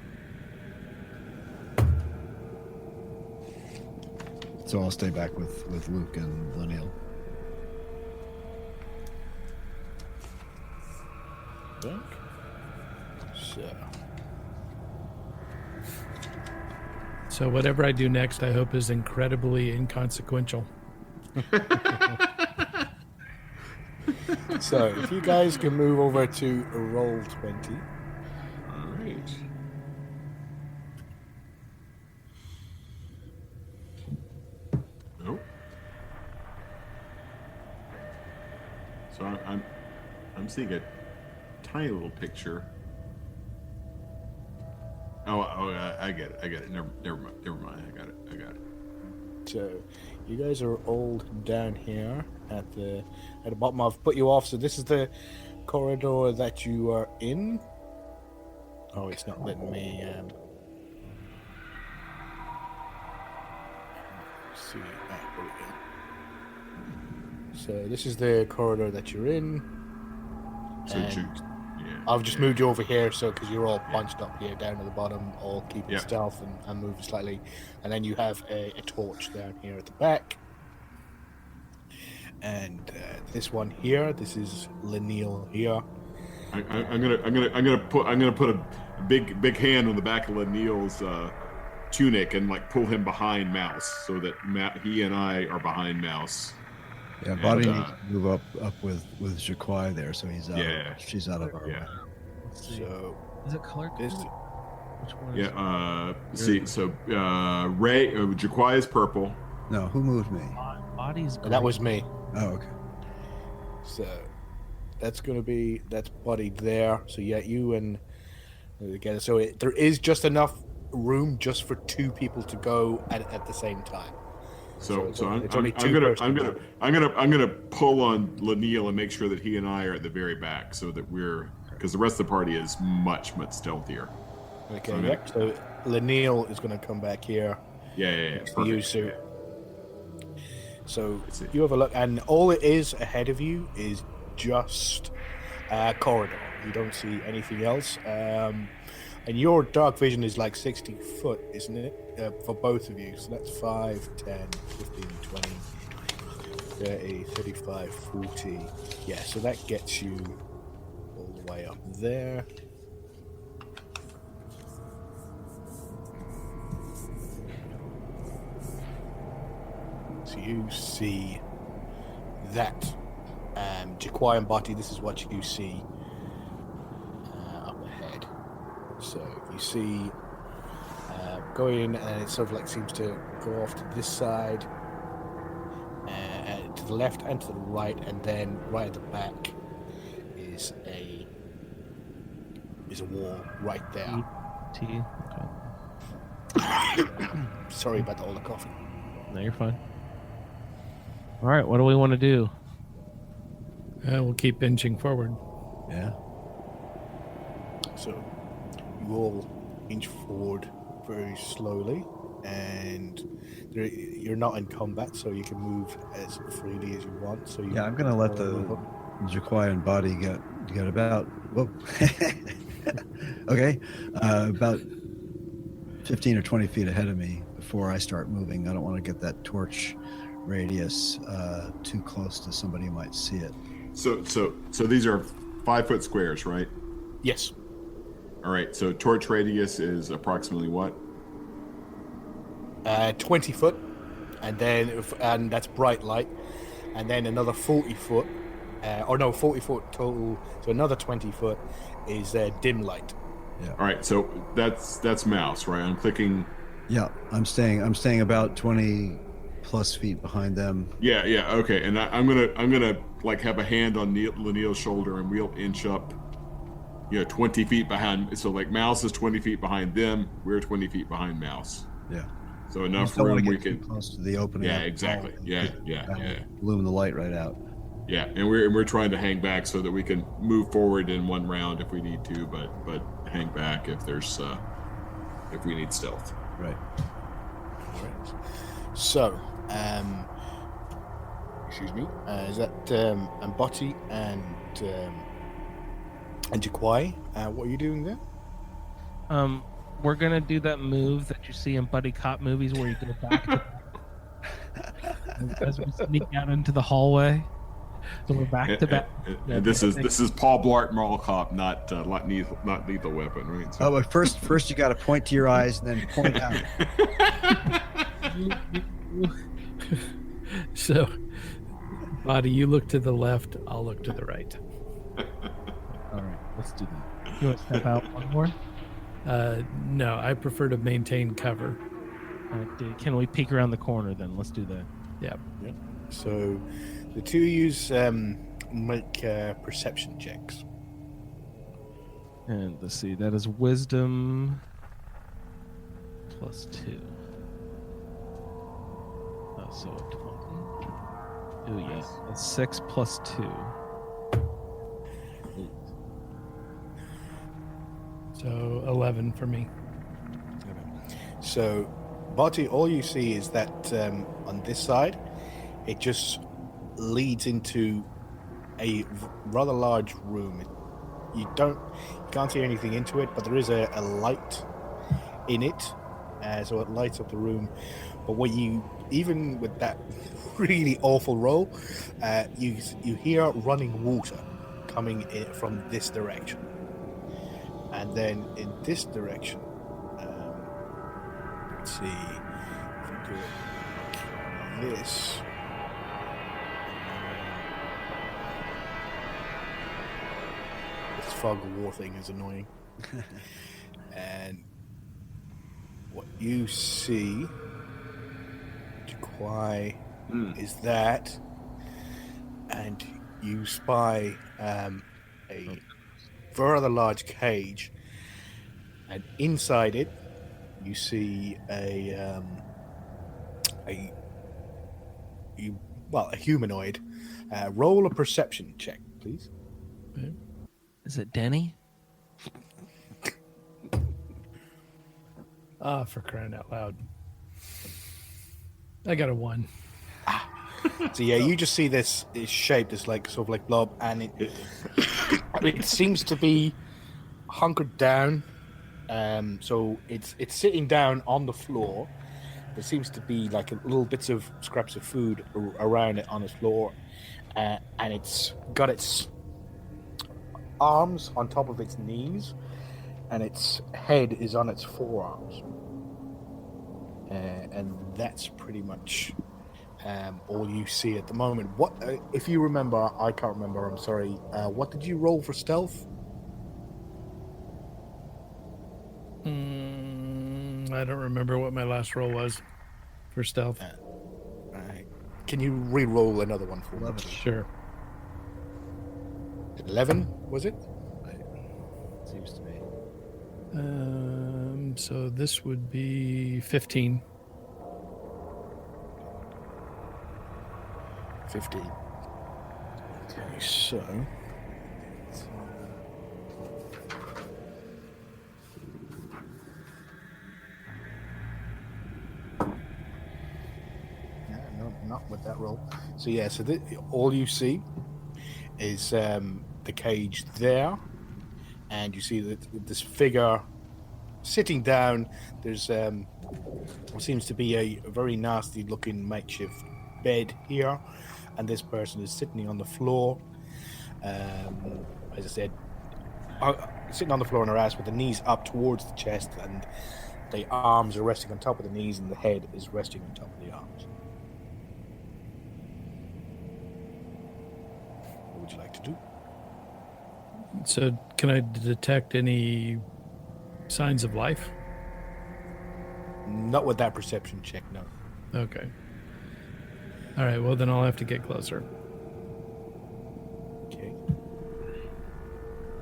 So I'll stay back with Luke and Leniel. So whatever I do next, I hope is incredibly inconsequential. So if you guys can move over to roll 20. All right. Nope. So I'm seeing a tiny little picture. Oh, I get it. Never mind. I got it. So you guys are all down here at the bottom. I've put you off. So this is the corridor that you are in. Oh, it's not letting me. See. Ah, there we go. So this is the corridor that you're in. So And yeah. I've just moved you over here, so because you're all bunched up here down at the bottom, all keeping Yeah. stealth and moving slightly, and then you have a torch down here at the back, and this one here, this is Leniel here. I'm gonna put a big hand on the back of Leniel's tunic and like pull him behind Mouse so that he and I are behind Mouse, Yeah, And, Body needs to move up with Jaquai there, so he's out. Yeah. She's out of our Yeah. way. Let's see. So Is it color this, coded? Which one is Yeah. See, so Ray, Jaquai is purple. No, who moved me? Body's and that was me. Oh, okay. So that's Buddy there. So yeah, you and again. So there is just enough room just for two people to go at the same time. So it's I'm only two gonna pull on Lanil and make sure that he and I are at the very back, so that because the rest of the party is much stealthier. Okay, yep. So Lanil is going to come back here. Yeah. Next to you, Sue. Yeah. So you have a look, and all it is ahead of you is just a corridor. You don't see anything else. And your dark vision is like 60 foot, isn't it? For both of you. So that's 5, 10, 15, 20, 30, 35, 40. Yeah, so that gets you all the way up there. So you see that Jaquai and Bati, this is what you see up ahead. So you see going, and it sort of like seems to go off to this side, to the left and to the right, and then right at the back is a wall right there. Sorry about all the coffee. No, you're fine. All right, what do we want to do? We'll keep inching forward. Yeah. So you all inch forward very slowly, and you're not in combat, so you can move as freely as you want. So Yeah, I'm gonna let the Jaquai and Body get about. Whoa. Okay, about 15 or 20 feet ahead of me before I start moving. I don't want to get that torch radius too close to somebody who might see it. So these are 5 foot squares, right? Yes. All right. So torch radius is approximately what? 20 foot, and that's bright light, and then another 40 foot, 40 foot total. So another 20 foot is dim light. Yeah. All right. So that's mouse, right? I'm clicking. Yeah, I'm staying about 20 plus feet behind them. Yeah. Okay. And I'm gonna like have a hand on Lanil's shoulder, and we'll inch up. 20 feet behind. So like mouse is 20 feet behind them. We're 20 feet behind mouse. Yeah. So enough room we can. Close to the opening. Yeah. Exactly. Yeah. Illumine the light right out. Yeah, and we're trying to hang back so that we can move forward in one round if we need to, but hang back if we need stealth. Right. So, excuse me, is that Amboti and Jaquai? What are you doing there? We're gonna do that move that you see in buddy cop movies where you go back as we sneak out into the hallway. So we're back to back. And this is Paul Blart Mall Cop, not Lethal Weapon, right? So. Oh, but first you got to point to your eyes and then point out. So, Body, you look to the left. I'll look to the right. All right, let's do that. You want to step out one more? No, I prefer to maintain cover. Can we peek around the corner then? Let's do that. Yeah. So the two use make perception checks. And let's see, that is wisdom plus 2. So 20. Oh yeah, that's 6 plus 2. 8. So 11 for me. So, Barty, all you see is that on this side, it just leads into a rather large room. You can't see anything into it, but there is a light in it, so it lights up the room. But even with that really awful roll, you hear running water coming in from this direction, and then in this direction. Let's see if we do it like this. fog of war thing is annoying. And what you see, Jaquai, is that, and you spy a rather large cage, and inside it, you see a humanoid. Roll a perception check, please. Is it Denny? Ah, for crying out loud. I got a 1. So yeah, you just see this shape, this like sort of like blob, and it seems to be hunkered down. So it's sitting down on the floor. There seems to be like little bits of scraps of food around it on the floor, and it's got its arms on top of its knees, and its head is on its forearms. And that's pretty much all you see at the moment. What, if you remember? I can't remember. I'm sorry. What did you roll for stealth? I don't remember what my last roll was for stealth. Can you re-roll another one for me? Sure. 11, was it? Seems to be. So this would be 15. 15. Okay, so... No, not with that roll. So yeah, so all you see is the cage there, and you see that this figure sitting down. There's what seems to be a very nasty looking makeshift bed here, and this person is sitting on the floor, as I said, sitting on the floor on her ass with the knees up towards the chest, and the arms are resting on top of the knees, and the head is resting on top of the arms. What would you like to do? So can I detect any signs of life? Not with that perception check, no. Okay. All right, well then I'll have to get closer. Okay.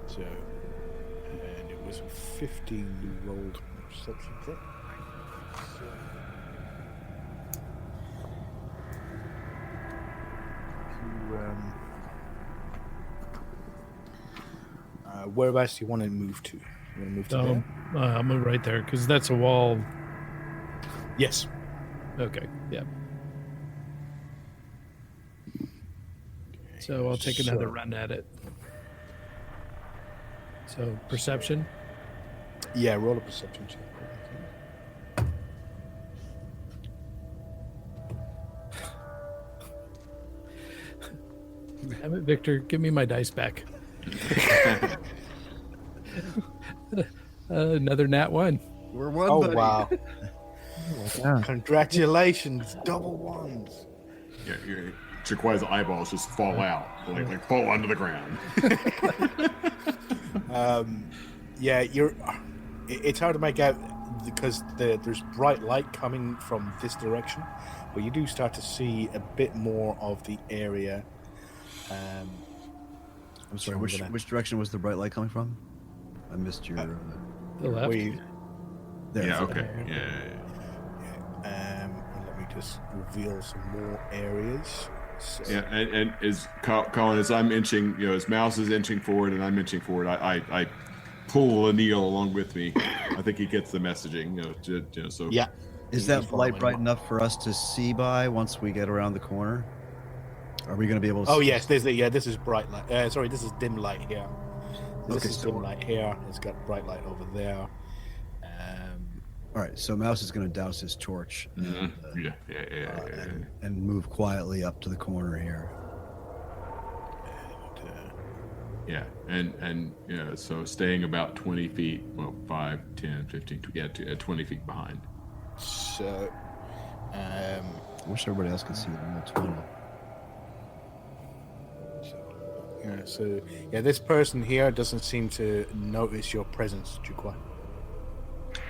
So, and it was 15 you rolled perception check. So, whereabouts do you want to move to? You want to move to there? I'll move right there because that's a wall. Yes. Okay, yeah. So I'll take another run at it. So perception? Yeah, roll a perception check. Damn it, Victor, give me my dice back. Another nat 1. We're one. Oh, buddy. wow. Yeah. Congratulations. Double ones. Yeah, Jaquai's eyeballs just fall out, like fall onto the ground. Yeah, it's hard to make out because there's bright light coming from this direction, but you do start to see a bit more of the area. I'm sorry. Which direction was the bright light coming from? I missed your. The left. There. Yeah. Okay. Yeah. Let me just reveal some more areas. So, Yeah, and as Colin, as I'm inching, as Mouse is inching forward and I'm inching forward, I pull Lanil along with me. I think he gets the messaging. So yeah. Is that light bright enough for us to see by once we get around the corner? Are we going to be able to? Oh yes, this is bright light. Sorry, this is dim light here. This is dim light here. It's got bright light over there. All right, so Mouse is going to douse his torch and move quietly up to the corner here. And so staying about 20 feet, 5, 10, 15, 20 feet behind. So, I wish everybody else could see the 20. Yeah, so this person here doesn't seem to notice your presence, Juquai.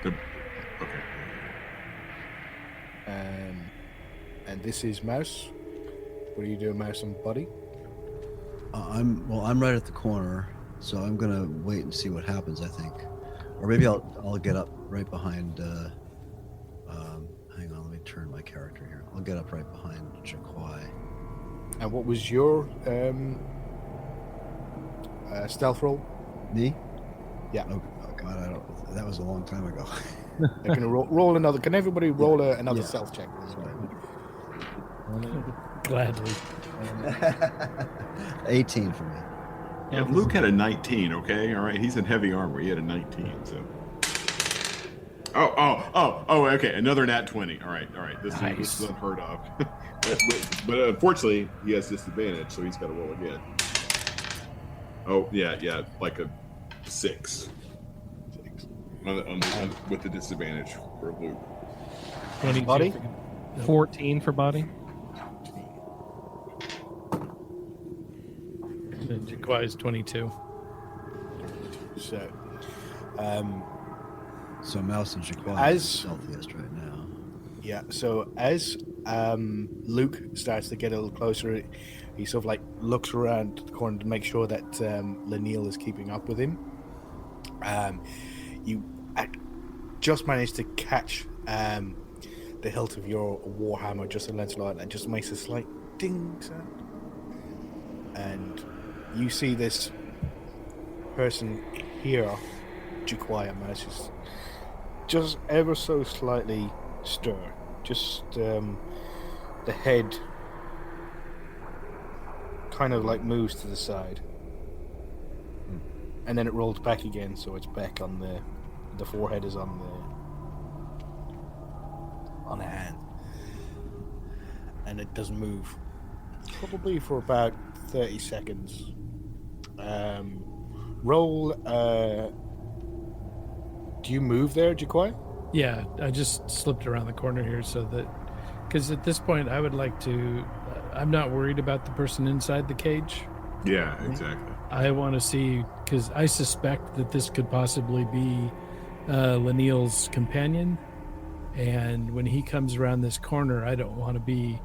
Okay. And this is Mouse. What are you doing, Mouse and Buddy? I'm right at the corner, so I'm gonna wait and see what happens. I think, or maybe I'll get up right behind. Hang on, let me turn my character here. I'll get up right behind Jaquai. And what was your stealth roll? Me? Yeah. Oh God, I don't. That was a long time ago. They're gonna roll another. Can everybody roll another Yeah. stealth check? Gladly. 18 for me. Yeah, Luke had a 19, okay? All right, he's in heavy armor. He had a 19, so. Oh, okay, another nat 20. All right. This is unheard of. but unfortunately, he has disadvantage, so he's got to roll again. Oh, yeah, like a 6. With the disadvantage for Luke. 22 Buddy? 14 for Body. And Jaquai is 22. So, So Mouse and Jaquai are As- stealthiest right now. yeah, so as Luke starts to get a little closer, he sort of like looks around the corner to make sure that Lanil is keeping up with him. You just manage to catch the hilt of your warhammer just a little light, and just makes a slight ding sound. And you see this person here, Jaquai Mouse, just ever so slightly stir. Just the head kind of like moves to the side. And then it rolls back again, so it's back on the forehead is on the hand. And it doesn't move. Probably for about 30 seconds. Roll do you move there, Jaquai? Yeah, I just slipped around the corner here so that, because at this point I would like to, I'm not worried about the person inside the cage. Yeah, exactly. I want to see, because I suspect that this could possibly be Lanil's companion. And when he comes around this corner, I don't want to be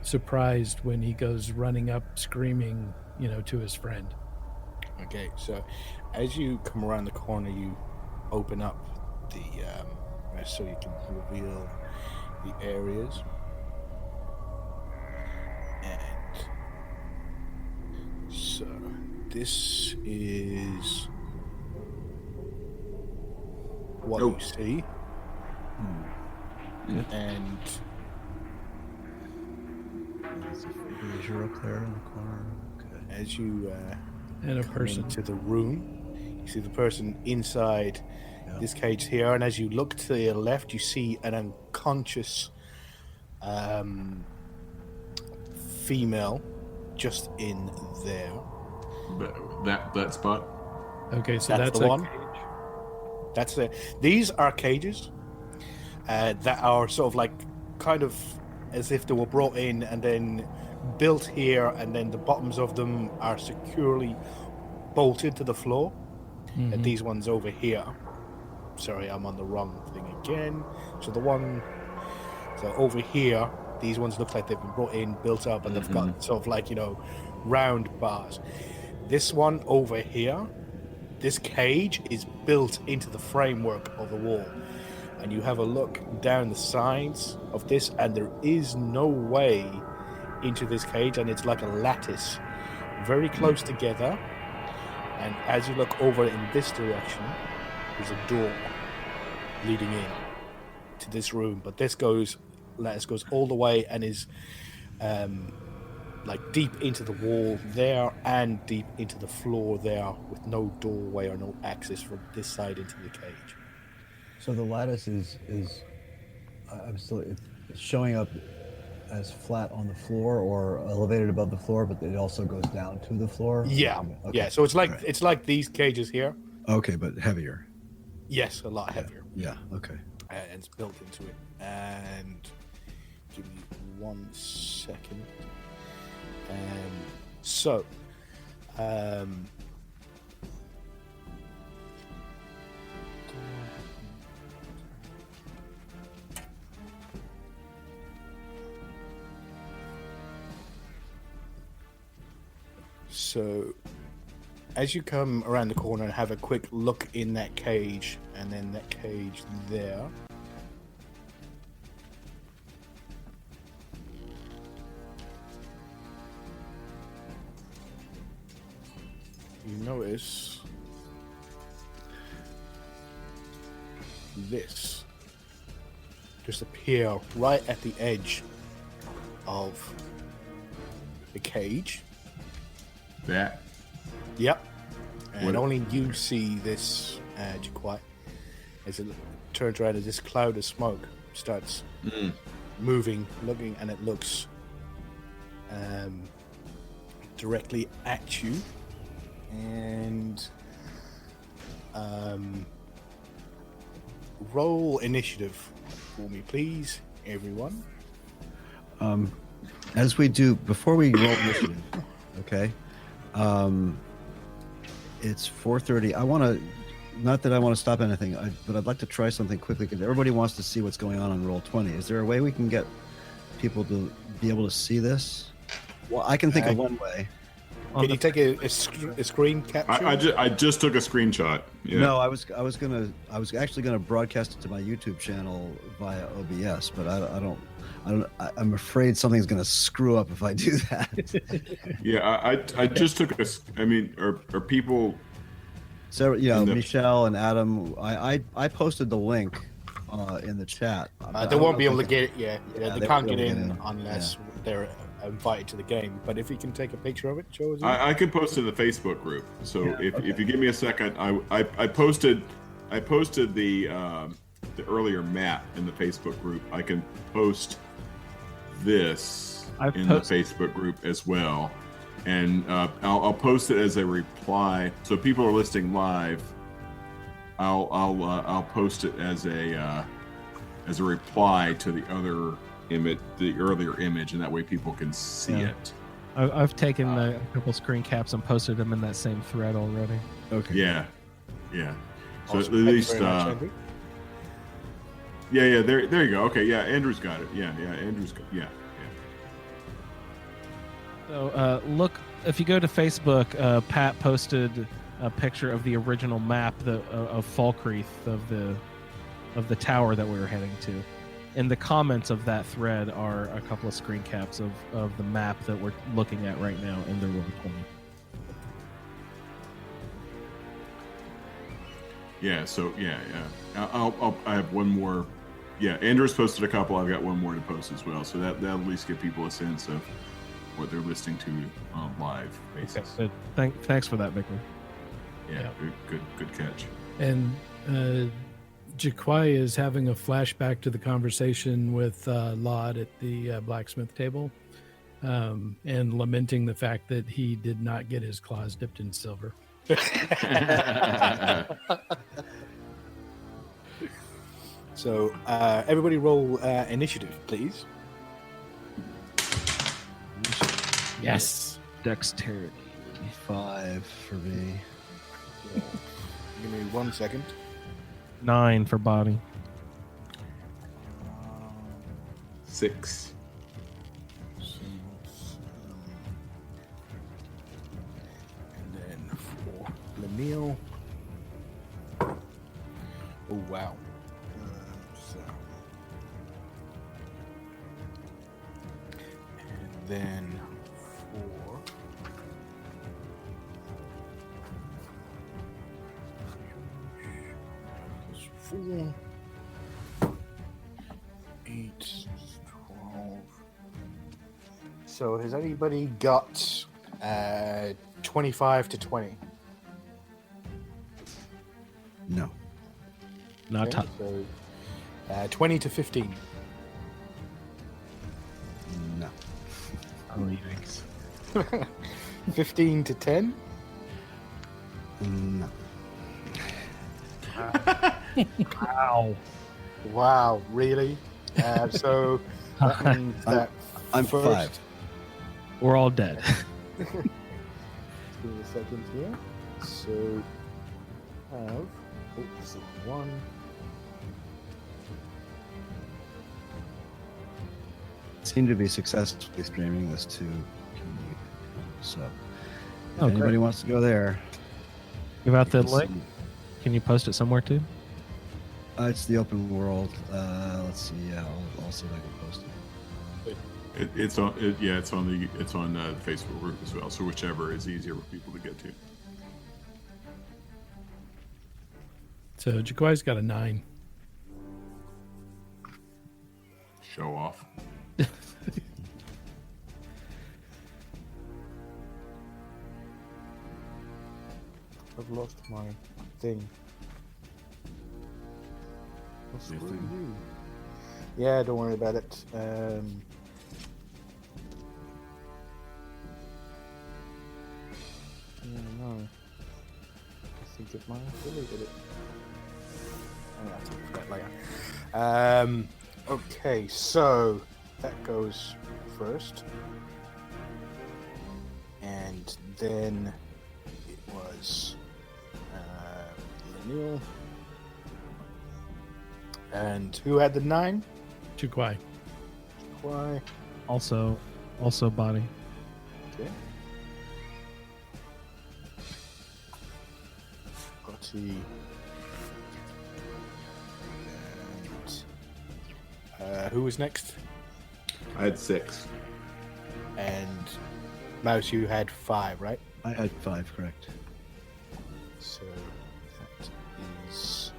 surprised when he goes running up screaming, to his friend. Okay, so as you come around the corner, you open up the so you can reveal the areas. And so this is what you see. And There's a brazier up there in the corner. Okay. as you And a come person. into the room, you see the person inside this cage here, and as you look to your left, you see an unconscious female just in there. That spot. Okay, so That's that's the a one. cage. That's it. These are cages that are sort of like kind of as if they were brought in and then built here, and then the bottoms of them are securely bolted to the floor. And these ones over here. Sorry, I'm on the wrong thing again. So over here, these ones look like they've been brought in, built up, and they've got sort of like, round bars. This one over here, this cage is built into the framework of the wall. And you have a look down the sides of this, and there is no way into this cage, and it's like a lattice, very close together. And as you look over in this direction, there's a door leading in to this room. But this lattice goes all the way and is like deep into the wall there and deep into the floor there, with no doorway or no access from this side into the cage. So the lattice is it's showing up as flat on the floor or elevated above the floor, but it also goes down to the floor. Yeah, Okay. yeah. So it's like Right. it's like these cages here. Okay, but heavier. Yes, a lot heavier. Yeah. Okay. And it's built into it. And give me 1 second. So Um, so, as you come around the corner and have a quick look in that cage, and then that cage there, you notice this just appear right at the edge of the cage. That. Yep. And What- only you see this, Jaquat, as it turns around as this cloud of smoke starts moving, looking, and it looks directly at you. And roll initiative for me, please, everyone. As we do before we roll initiative, okay? It's 4:30. I want to, not that I want to stop anything, but I'd like to try something quickly because everybody wants to see what's going on Roll20. Is there a way we can get people to be able to see this? Well, I can think of one way. Can you take a screen capture? I just took a screenshot. Yeah. No, I was actually gonna broadcast it to my YouTube channel via OBS, but I'm afraid something's gonna screw up if I do that. Yeah, I just took a. I mean, are people? So the- Michelle and Adam, I posted the link in the chat. They won't be able to get it yet. Yeah, They they can't won't get be able to in get in. unless they're invited to the game. But if you can take a picture of it, show us. I could post to the Facebook group. So Yeah, if you give me a second, I posted the earlier map in the Facebook group. I can post this I've in posted- the Facebook group as well, and I'll post it as a reply. So if people are listening live, I'll post it as a reply to the other image, the earlier image, and that way people can see Yeah. it. I've taken a couple screen caps and posted them in that same thread already. Okay. Yeah. So Awesome. at Thank you least, very much, Andrew. yeah. There you go. Okay, yeah. Andrew's got it. Yeah. Andrew's got. Yeah. So look, if you go to Facebook, Pat posted a picture of the original map of Falkreath of the tower that we were heading to. In the comments of that thread are a couple of screen caps of the map that we're looking at right now in the Roll20. Yeah. So yeah. I have one more. Yeah, Andrew's posted a couple. I've got one more to post as well. So that'll at least give people a sense of what they're listening to on a live basis. Good. Thanks for that, Victor. Yeah. Good catch. And Jaquai is having a flashback to the conversation with Laud at the blacksmith table, and lamenting the fact that he did not get his claws dipped in silver. So everybody roll initiative, please. Yes. Dexterity. 5 for me. Give me 1 second. 9 for body. 6. And then for Lemuel. Oh wow. And then for four, 8, 12. So has anybody got 25 to 20? No. Not Okay, top. so 20 to 15. No. Oh, yikes. 15 to 10. No. Wow. Wow, really? So that means that I'm first, 5. We're all dead. give me a second here. So, have this is one. Seem to be successfully streaming this to Community. So, if Oh, anybody great. wants to go there, Give out the you can link. see- Can you post it somewhere too? It's the open world. Let's see. Yeah, I'll see if I can post it. It's on the Facebook group as well. So whichever is easier for people to get to. So Jaquai's got a 9. Show off. I've lost my thing. What's Your with thing? you? Yeah, don't worry about it. I don't know. I think it might have deleted it. Oh, I'll talk about that later. Okay, so that goes first. And then it was Leniel. And who had the 9? Jaquai. Why? Also body. Okay. Gotti. And who was next? I had 6. And Mouse, you had 5, right? I had 5, correct. So that is Mouse.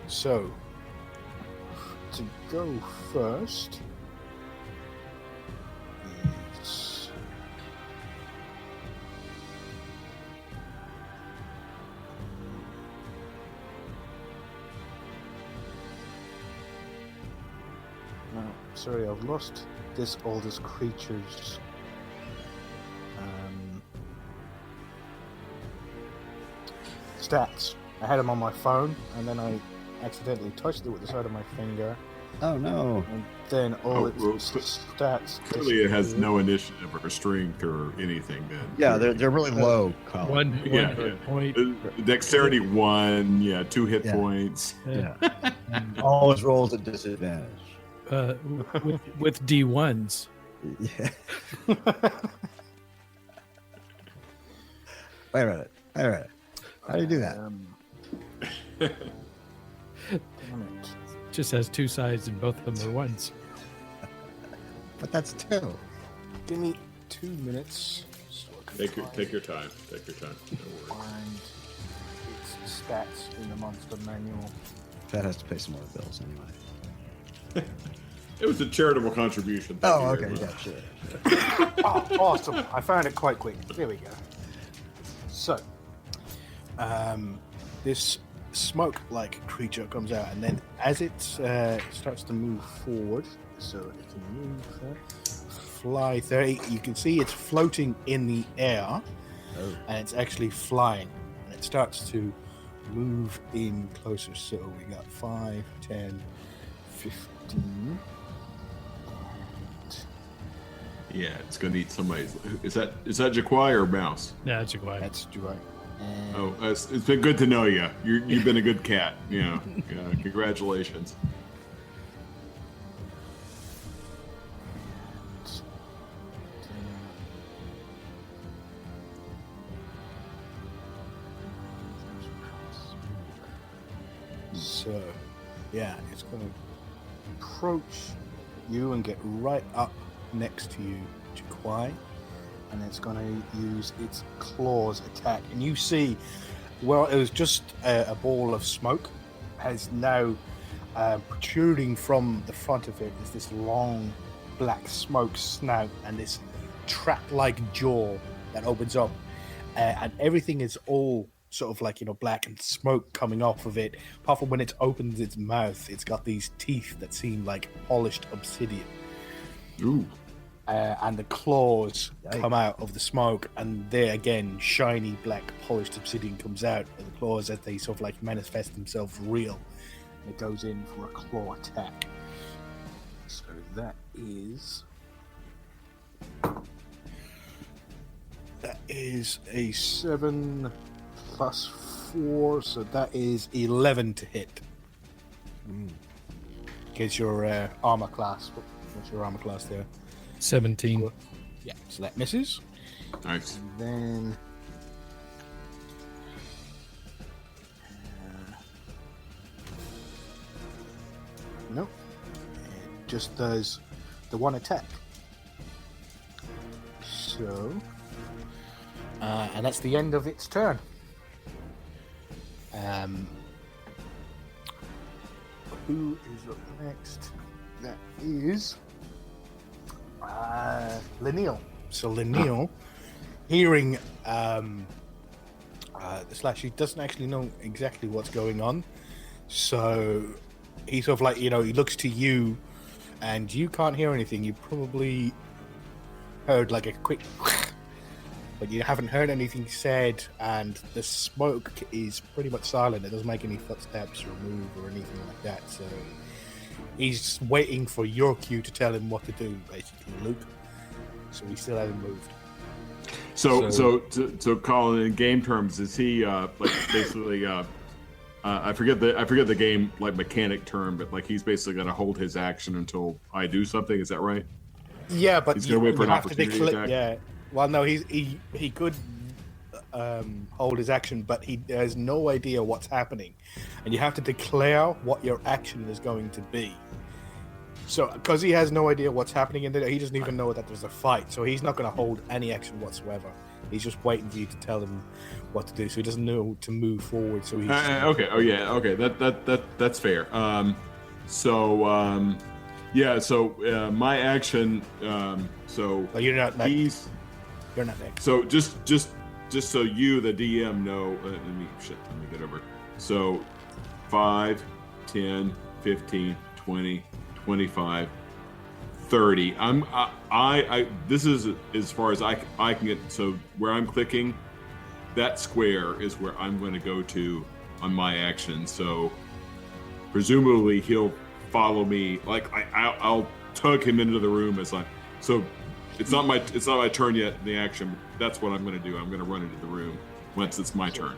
So to go first is no, sorry, I've lost this oldest creature's stats. I had them on my phone, and then I accidentally touched it with the side of my finger, Oh no! and then all Oh, its well, stats. Clearly, it has disappeared. no initiative or strength or anything. Then. Yeah, they're really low. Colin. One Yeah, hit yeah. point. Dexterity 1. Yeah, 2 hit Yeah. points. Yeah, always rolls at disadvantage. With D1s. Yeah. Wait a minute. How do you do that? Damn it. Just has 2 sides and both of them are 1s. But that's 2. Give me 2 minutes. So I can Take your time. Take your time. No worries. find its stats in the monster manual. That has to pay some more bills anyway. It was a charitable contribution. Thank Oh, you okay. very Yeah, much. sure. Oh, awesome! I found it quite quick. There we go. So, this smoke-like creature comes out, and then as it starts to move forward, so it can move, fly 30. You can see it's floating in the air, Oh. and it's actually flying, and it starts to move in closer. So we got 5, 10, 15. Yeah, it's gonna eat somebody's. Is that Jaquai or Mouse? Yeah, Jaquai. That's right. And Oh, it's been good to know you. You've been a good cat. Yeah, congratulations. So, yeah, it's going to approach you and get right up next to you, Jaquai, and it's going to use its claws attack. And you see, well, it was just a ball of smoke, has now protruding from the front of it is this long black smoke snout and this trap-like jaw that opens up, and everything is all sort of like, black and smoke coming off of it. Apart from when it opens its mouth, it's got these teeth that seem like polished obsidian. Ooh. and the claws Yikes. come out of the smoke, and there again, shiny black polished obsidian comes out of the claws as they sort of like manifest themselves real. It goes in for a claw attack. So that is a 7 plus 4, so that is 11 to hit. Because your armor class. What's your armor class there? 17. Yeah, so that misses. Nice. And then no, it just does the one attack. So, and that's the end of its turn. Who is up next? That is Lineal. So Lineal, hearing Slash, he doesn't actually know exactly what's going on. So he sort of like, he looks to you, and you can't hear anything. You probably heard like a quick, but you haven't heard anything said, and the smoke is pretty much silent. It doesn't make any footsteps or move or anything like that. So he's waiting for your cue to tell him what to do, basically, Luke. So he still hasn't moved. So Colin, in game terms, is he like basically? I forget the game like mechanic term, but like he's basically going to hold his action until I do something. Is that right? Yeah, but he's going to wait for an have to opportunity attack. Yeah. Well, no, he could hold his action, but he has no idea what's happening, and you have to declare what your action is going to be. So, because he has no idea what's happening in there, he doesn't even know that there's a fight. So he's not going to hold any action whatsoever. He's just waiting for you to tell him what to do. So he doesn't know to move forward. So he's okay. Oh yeah. Okay. That's fair. Yeah. So my action. But you're not next. You're not next. So just so you, the DM, know. Let me get over. So 5, 10, 15, 20, 25, 30. I this is as far as I can get. So where I'm clicking, that square is where I'm going to go to on my action. So presumably he'll follow me. Like I'll tug him into the room as I. So it's not my turn yet in the action. That's what I'm going to do. I'm going to run into the room once it's my turn.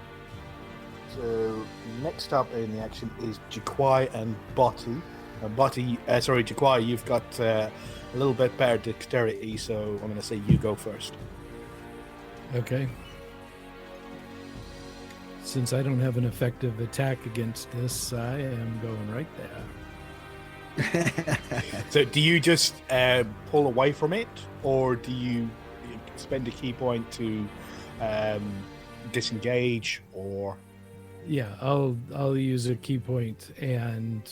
So next up in the action is Jaquai and Botti. Jaquai, you've got a little bit better dexterity, so I'm going to say you go first. Okay. Since I don't have an effective attack against this, I am going right there. So do you just pull away from it, or do you spend a key point to disengage, or? Yeah, I'll use a key point and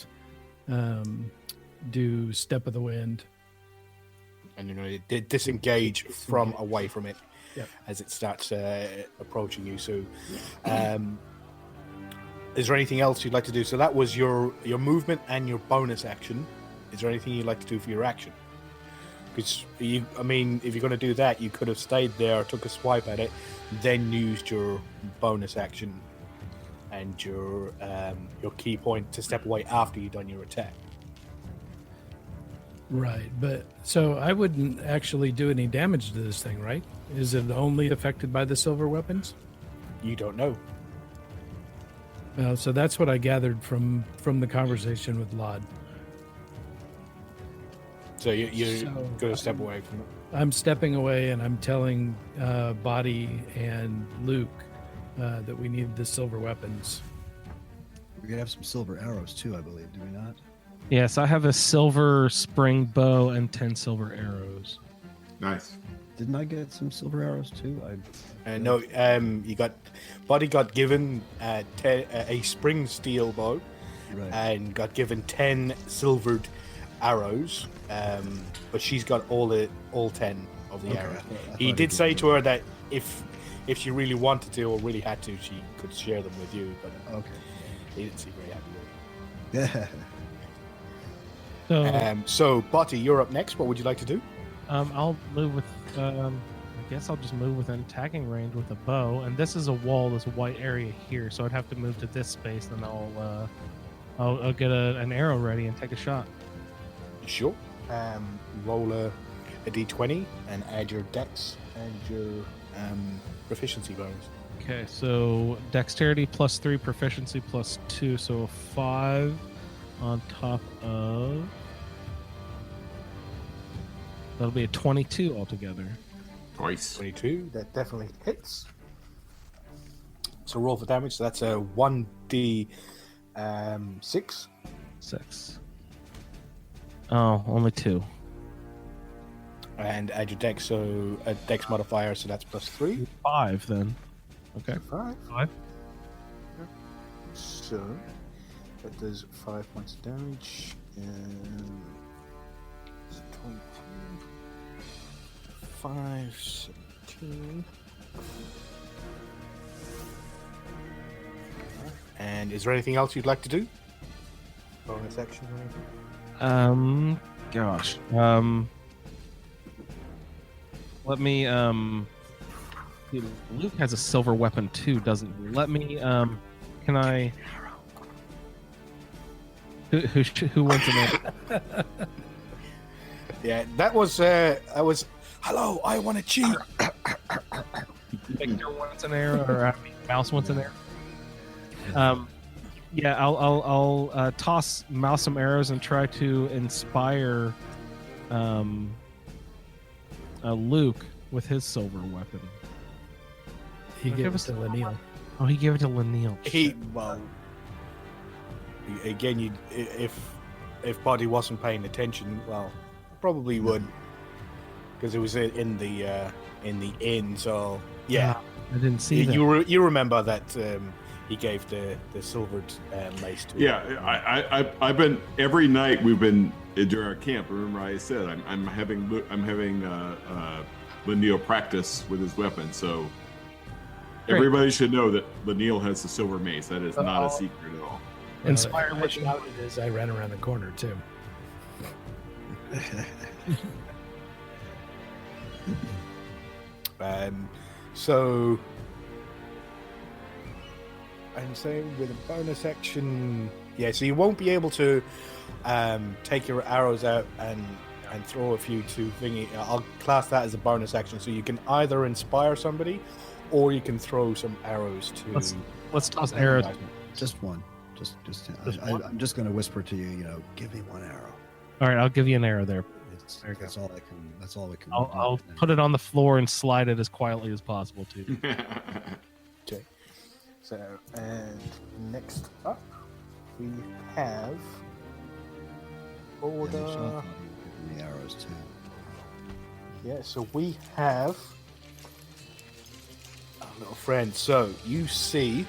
do Step of the Wind. And disengage from away from it. Yep. As it starts approaching you. So is there anything else you'd like to do? So that was your movement and your bonus action. Is there anything you'd like to do for your action? Because if you're going to do that, you could have stayed there, took a swipe at it, then used your bonus action and your key point to step away after you've done your attack. Right, but so I wouldn't actually do any damage to this thing, right? Is it only affected by the silver weapons? You don't know. So that's what I gathered from the conversation with Lod. So you're going to step away from it. I'm stepping away, and I'm telling Body and Luke that we need the silver weapons. We could have some silver arrows too, I believe. Do we not? Yes, I have a silver spring bow and 10 silver arrows. Nice. Didn't I get some silver arrows too? No, you got Body got given a spring steel bow, Right. and got given 10 silvered arrows, but she's got all 10 of the Okay, arrows. I thought He he did did say that. to her that if she really wanted to or really had to, she could share them with you, but Okay. he didn't seem very happy with it. Yeah. So So, Botty, you're up next. What would you like to do? I'll move with. I guess I'll just move within attacking range with a bow. And this is a wall. There's a white area here, so I'd have to move to this space. Then I'll get an arrow ready and take a shot. Sure. Roll a d20 and add your dex and your proficiency bonus. Okay, so dexterity +3, proficiency +2, so a 5 on top of. That'll be a 22 altogether. Twice. 22. That definitely hits. So roll for damage. So that's a 1d6. 6. Oh, only 2. And add your dex, so a dex modifier, so that's +3. 5 then. Okay. 5. 5. So that does 5 points of damage. And 22. 5, 17. And is there anything else you'd like to do? Bonus action or anything? Gosh. Let me, Luke has a silver weapon too, doesn't he? Let me, can I... Who wants an arrow? Yeah, that was, hello, I want to cheat. Victor wants an arrow, or Mouse wants an arrow? Yeah, I'll toss Mouse some arrows and try to inspire Luke with his silver weapon. He gave us to Lanil. Oh, he gave it to Lanil. Again, if Buddy wasn't paying attention, well, probably would, because it was in the inn. So yeah, I didn't see that. You remember that he gave the silvered mace to him. Yeah, I've been every night we've been during our camp. Remember, I said I'm having Lanil practice with his weapon. So everybody should know that Lanil has the silver mace. That is not a secret at all. Inspire what you shouted as I ran around the corner too. So I'm saying with a bonus action, yeah. So you won't be able to take your arrows out and throw a few to thingy. I'll class that as a bonus action. So you can either inspire somebody, or you can throw some arrows to. Let's toss arrows. Just one. I'm just going to whisper to you. Give me one arrow. All right, I'll give you an arrow there. That's all I can. That's all we can. I'll put it on the floor and slide it as quietly as possible too. Okay. So, and next up, we have order. The arrows too. Yeah. So we have our little friend. So you see,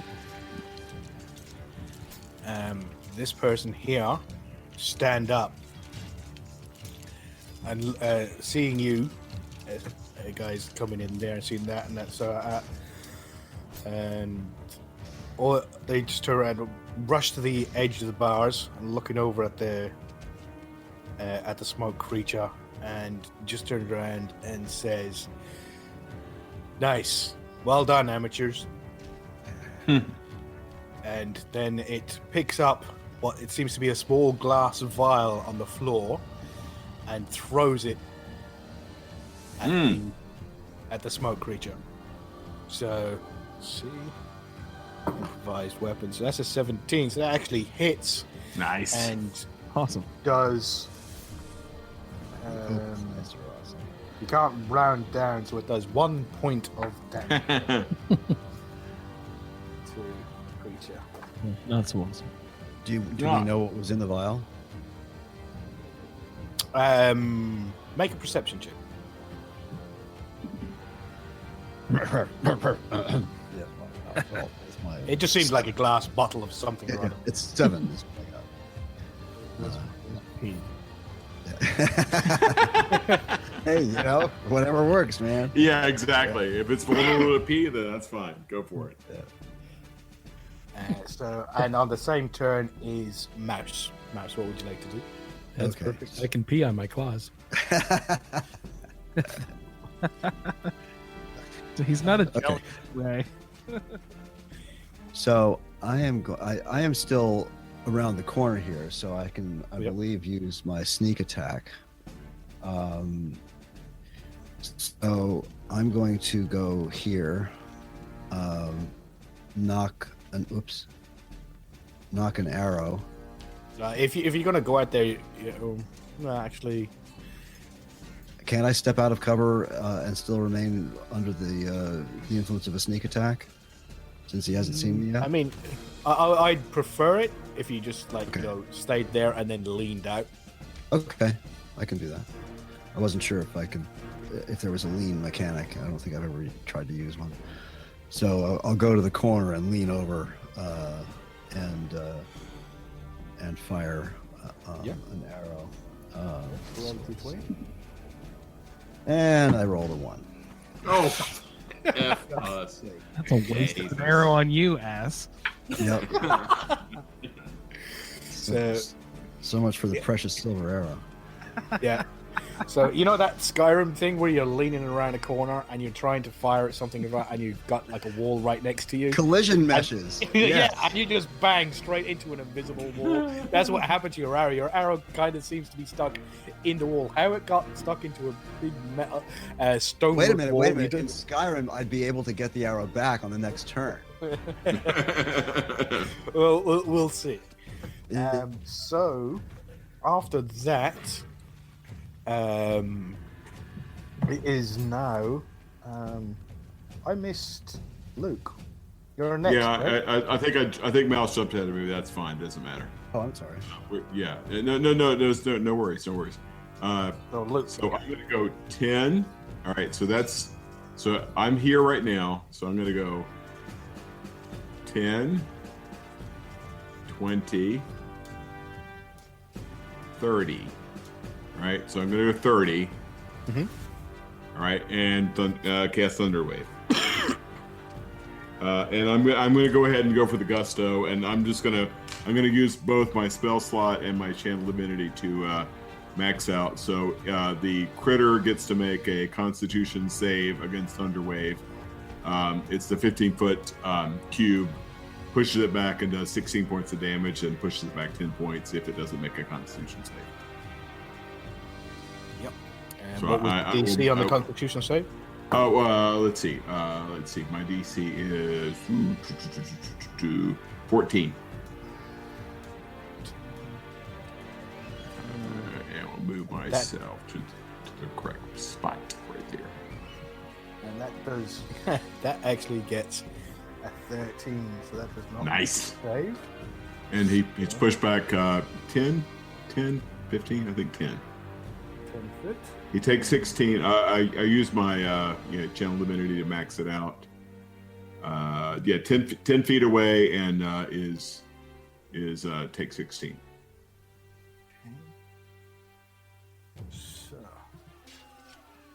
this person here stand up. And seeing you, guys coming in there and seeing that and that, or they just turn around, rush to the edge of the bars, and looking over at the smoke creature, and just turns around and says, "Nice, well done, amateurs." And then it picks up what it seems to be a small glass vial on the floor, and throws it at the smoke creature. So, see, improvised weapons. So that's a 17. So that actually hits. Nice. And Awesome. does. You can't round down, so it does 1 point of damage to the creature. That's awesome. Do we know what was in the vial? Make a perception check. It just seems like a glass bottle of something or other. It's 7. Hey, whatever works, man. Yeah, exactly. If it's vulnerable to P, then that's fine. Go for it. And on the same turn is Mouse. Mouse, what would you like to do? That's Okay. perfect. I can pee on my claws. So he's not a Okay. jelly ray. So I am still around the corner here, so I can, I Yep. believe, use my sneak attack. So I'm going to go here, knock an arrow. If you're gonna go out there, well, actually, Can I step out of cover and still remain under the influence of a sneak attack? Since he hasn't seen me yet. I mean, I'd prefer it if you just like Okay. stayed there and then leaned out. Okay, I can do that. I wasn't sure if there was a lean mechanic. I don't think I've ever tried to use one. So I'll go to the corner and lean over and fire Yeah. an arrow. Roll a d20. And I rolled a 1. Oh, F us. That's a waste of an arrow on you, ass. Yep. So So much for the precious silver arrow. yeah. So you know that Skyrim thing where you're leaning around a corner and you're trying to fire at something and you've got like a wall right next to you. Collision meshes. Yeah, Yes. and you just bang straight into an invisible wall. That's what happened to your arrow. Your arrow kind of seems to be stuck in the wall. How it got stuck into a big metal stone Wait a wall. minute. In Skyrim, I'd be able to get the arrow back on the next turn. Well, we'll see. So after that, it is now. I missed Luke. You're next. Yeah, right? I think Mouse jumped ahead of me. That's fine. Doesn't matter. Oh, I'm sorry. Yeah. No worries. No worries. So Luke. So I'm gonna go 10. All right. So I'm here right now. So I'm gonna go 10, 20, 30. All right. So I'm gonna go 30. Mhm. All right, and cast Thunderwave. And I'm gonna go ahead and go for the gusto, and I'm gonna use both my spell slot and my channel divinity to max out. So the critter gets to make a Constitution save against Thunderwave. It's the 15-foot cube, pushes it back and does 16 points of damage, and pushes it back 10 points if it doesn't make a Constitution save. Yep. And So what was I DC will- on the I- Constitution save? Oh, let's see. My DC is 14. And I'll move myself to the correct spot right there. And that does. That actually gets a 13, so that does not Nice. save. And he's pushed back 10, 15, I think 10. 10 foot. He takes 16. I use my channel divinity to max it out. 10 feet away and is take 16. So,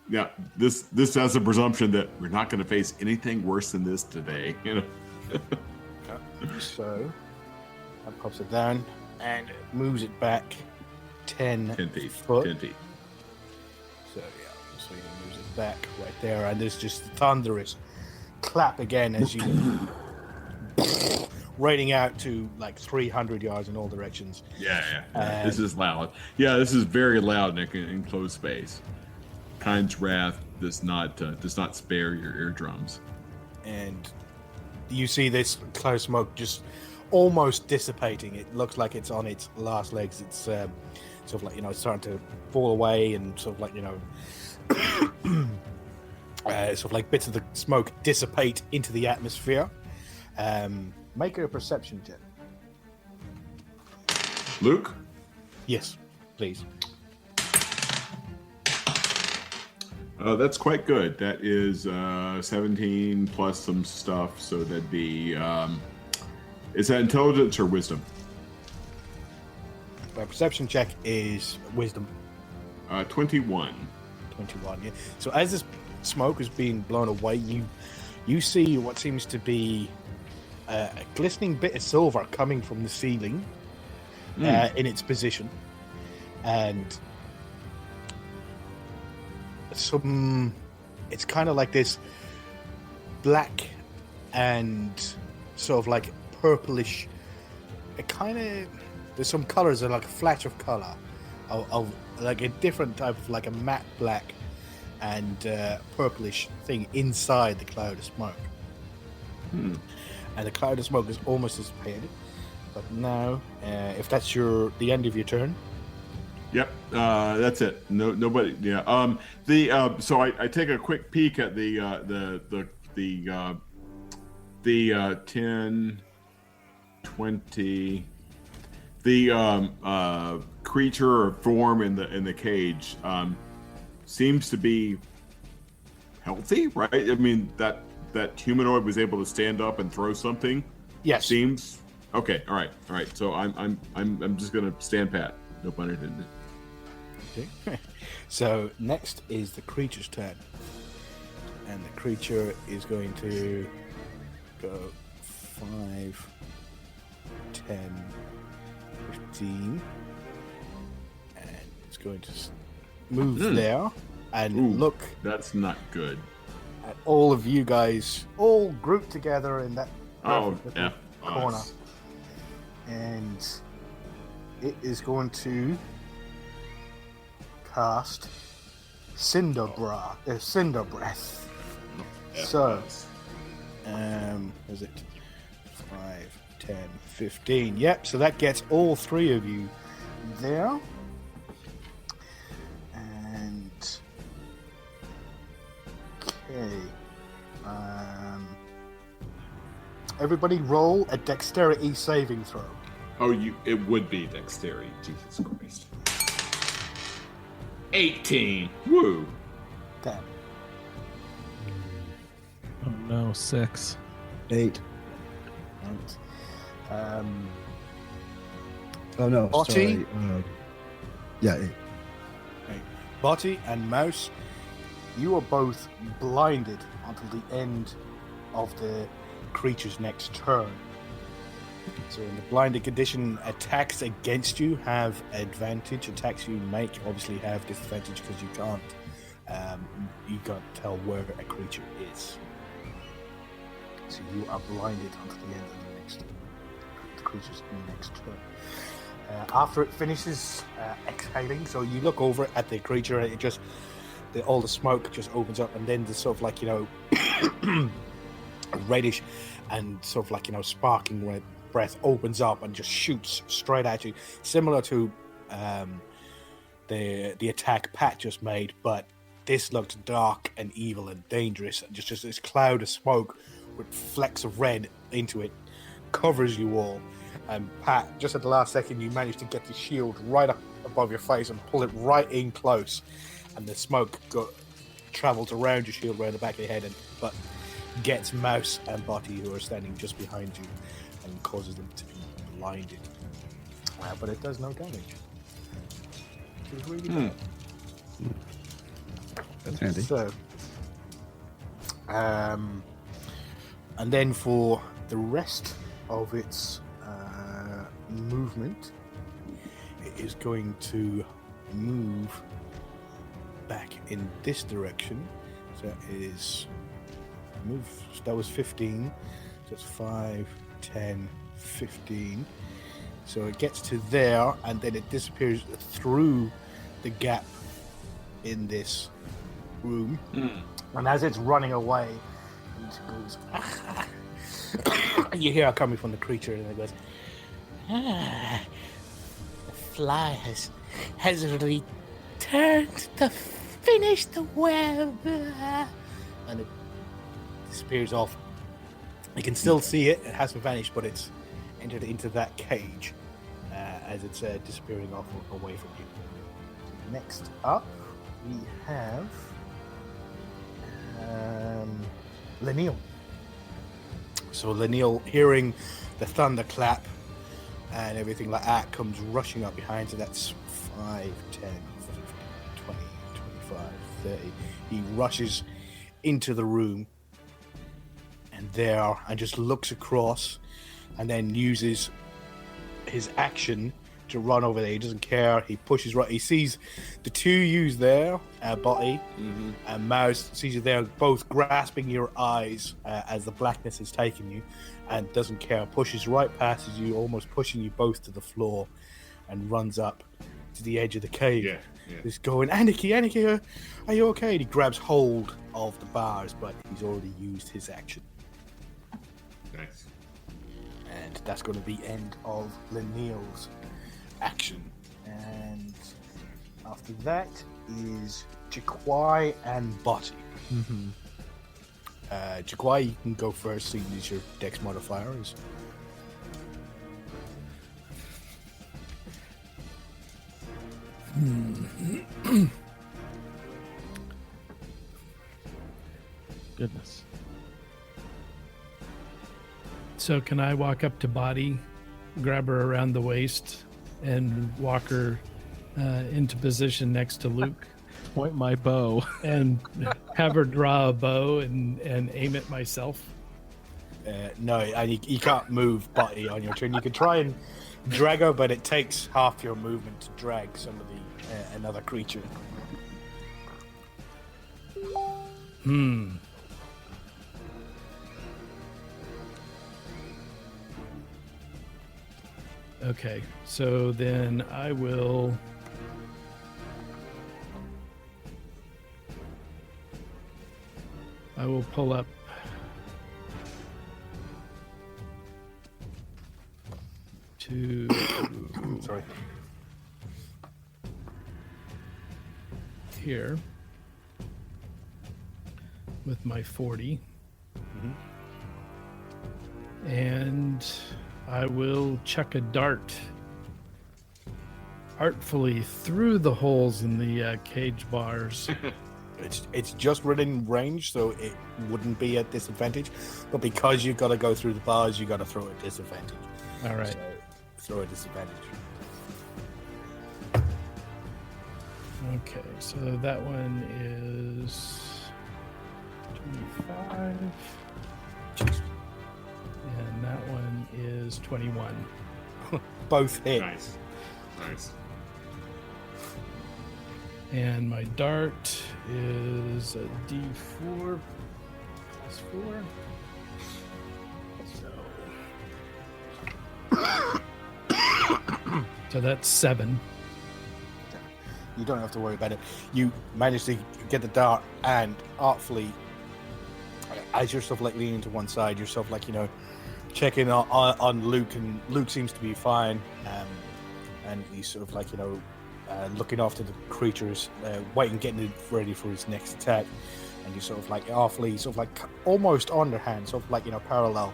Yeah, this has a presumption that we're not going to face anything worse than this today. so that pops it down and moves it back 10 10 foot. 10 feet. So yeah, so he moves it back right there, and there's just the thunderous clap again as you raining out to like 300 yards in all directions. Yeah. This is loud. Yeah, this is very loud in an enclosed space. Kind's wrath does not spare your eardrums. And you see this cloud of smoke just almost dissipating. It looks like it's on its last legs. It's sort of like, it's starting to fall away, and sort of like, sort of like bits of the smoke dissipate into the atmosphere. Make a perception check. Luke? Yes, please. That's quite good. That is 17 plus some stuff, so that'd be is that intelligence or wisdom? My perception check is wisdom. 21. 21. Yeah. So as this smoke is being blown away, you see what seems to be a glistening bit of silver coming from the ceiling in its position, and some. It's kind of like this black and sort of like purplish. It kind of there's some colors that are like a flash of color of like a different type of like a matte black and purplish thing inside the cloud of smoke. And the cloud of smoke is almost dissipated. But now, if that's the end of your turn. Yep, that's it. No, nobody. Yeah. So I take a quick peek at the 10, 20. The creature or form in the cage seems to be healthy, right? I mean that humanoid was able to stand up and throw something. Yes. Seems okay. All right. So I'm just gonna stand pat. No pun intended. Okay. So next is the creature's turn, and the creature is going to go 5, 10, 15, and it's going to move there and look. That's not good. At all of you guys, all grouped together in that corner, and it is going to cast Cinder Breath. So, is it 5, 10, 15? Yep. So that gets all 3 of you there, and okay. Everybody roll a dexterity saving throw. Oh, it would be dexterity. Jesus Christ. 18. Woo. 10. Oh no, 6. 8. And, Oh no, Botty? sorry. Yeah, 8. okay. Botty and Mouse, you are both blinded until the end of the creature's next turn. So in the blinded condition, attacks against you have advantage. Attacks you make obviously have disadvantage because you can't tell where a creature is. So you are blinded until the end of the creature's next turn. After it finishes exhaling, so you look over at the creature, and it just all the smoke just opens up, and then the sort of like reddish and sort of like sparking red breath opens up and just shoots straight at you, similar to the attack Pat just made, but this looked dark and evil and dangerous, and just this cloud of smoke with flecks of red into it covers you all. And Pat, just at the last second, you managed to get the shield right up above your face and pull it right in close, and the smoke travels around your shield, around the back of your head, but gets Mouse and Botty, who are standing just behind you, and causes them to be blinded. But it does no damage. Which is really bad. That's handy. So, and then for the rest of its movement, it is going to move back in this direction. So it is that was 15, so it's 5, 10, 15. So it gets to there, and then it disappears through the gap in this room. And as it's running away, it goes, you hear it coming from the creature, and it goes, the fly has returned to finish the web. And it disappears off. You can still see it. It hasn't vanished, but it's entered into that cage as it's disappearing off away from you. Next up, we have Lenil. So Lenil, hearing the thunderclap and everything like that, comes rushing up behind. So that's 5, 10, 15, 20, 25, 30. He rushes into the room and just looks across, and then uses his action to run over there. He doesn't care. He pushes right. He sees the two yous there, Botty and Mouse sees you there, both grasping your eyes as the blackness is taking you, and doesn't care. Pushes right past you, almost pushing you both to the floor, and runs up to the edge of the cave. Yeah. He's going, Aniki, are you okay? And he grabs hold of the bars, but he's already used his action. Nice. And that's going to be end of Lineal's action. And after that is Jaquai and Botty. Jaquai, you can go first, seeing as your dex modifier is. Goodness. So can I walk up to Body, grab her around the waist, and walk her into position next to Luke, Point my bow. and have her draw a bow and aim it myself? No, and you can't move Botty on your turn. You can try and drag her, but it takes half your movement to drag some of the another creature. Okay, so then I will pull up to Sorry. here with my 40. And I will chuck a dart artfully through the holes in the cage bars. It's just within range, so it wouldn't be at disadvantage. But because you've got to go through the bars, you got to throw at disadvantage. All right. So throw at disadvantage. Okay, so that one is 25. And that one is 21. Both hit. Nice. And my dart is a D4 plus 4. So that's 7. You don't have to worry about it. You manage to get the dart, and artfully, as you're sort of like leaning to one side, you're sort of like, checking on Luke, and Luke seems to be fine. And he's sort of like, looking after the creatures, waiting, getting it ready for his next attack. And you sort of like artfully, sort of like almost underhand, sort of like, parallel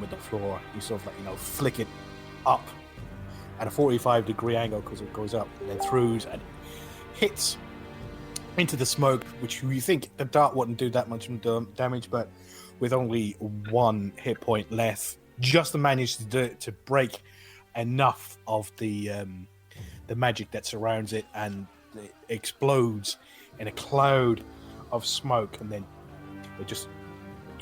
with the floor. You sort of like, flick it up at a 45-degree angle because it goes up and then throughs and hits into the smoke, which you think the dart wouldn't do that much damage, but with only 1 hit point left, just managed to do it to break enough of the magic that surrounds it, and it explodes in a cloud of smoke, and then you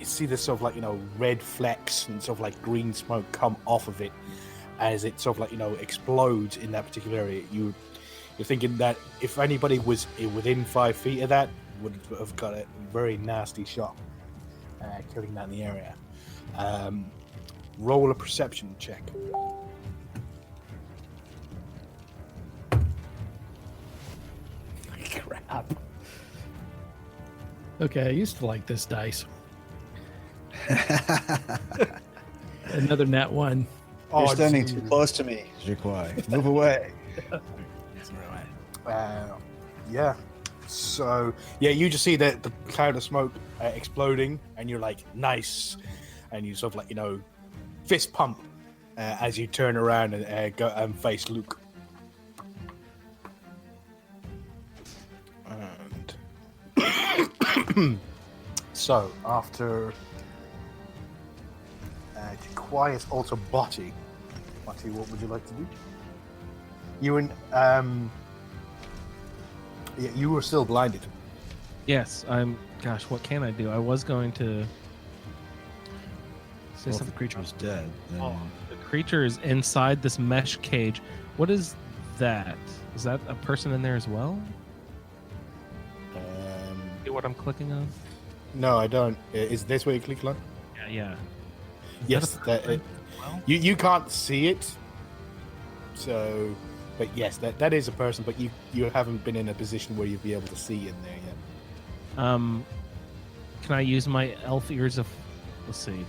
see this sort of like red flecks and sort of like green smoke come off of it as it sort of like explodes in that particular area. You're thinking that if anybody was within 5 feet of that, would have got a very nasty shot, killing that in the area. Roll a perception check. Crap. Okay, I used to like this dice. Another nat 1. You're standing too close to me, Jaquai. Move away. Yeah. So, you just see the cloud of smoke exploding, and you're like, nice. And you sort of like, fist pump as you turn around and go and face Luke. And so, after Jaquai is also Botty. Botty, what would you like to do? You and you were still blinded. Yes, gosh, what can I do? I was going to say Well, if something. the creature was dead, then... Oh, the creature is inside this mesh cage. What is that? Is that a person in there as well? See what I'm clicking on? No, I don't. Is this where you click on? Yeah. Yes, you can't see it. So, but yes, that is a person. But you haven't been in a position where you'd be able to see in there yet. Can I use my elf ears of? Let's see.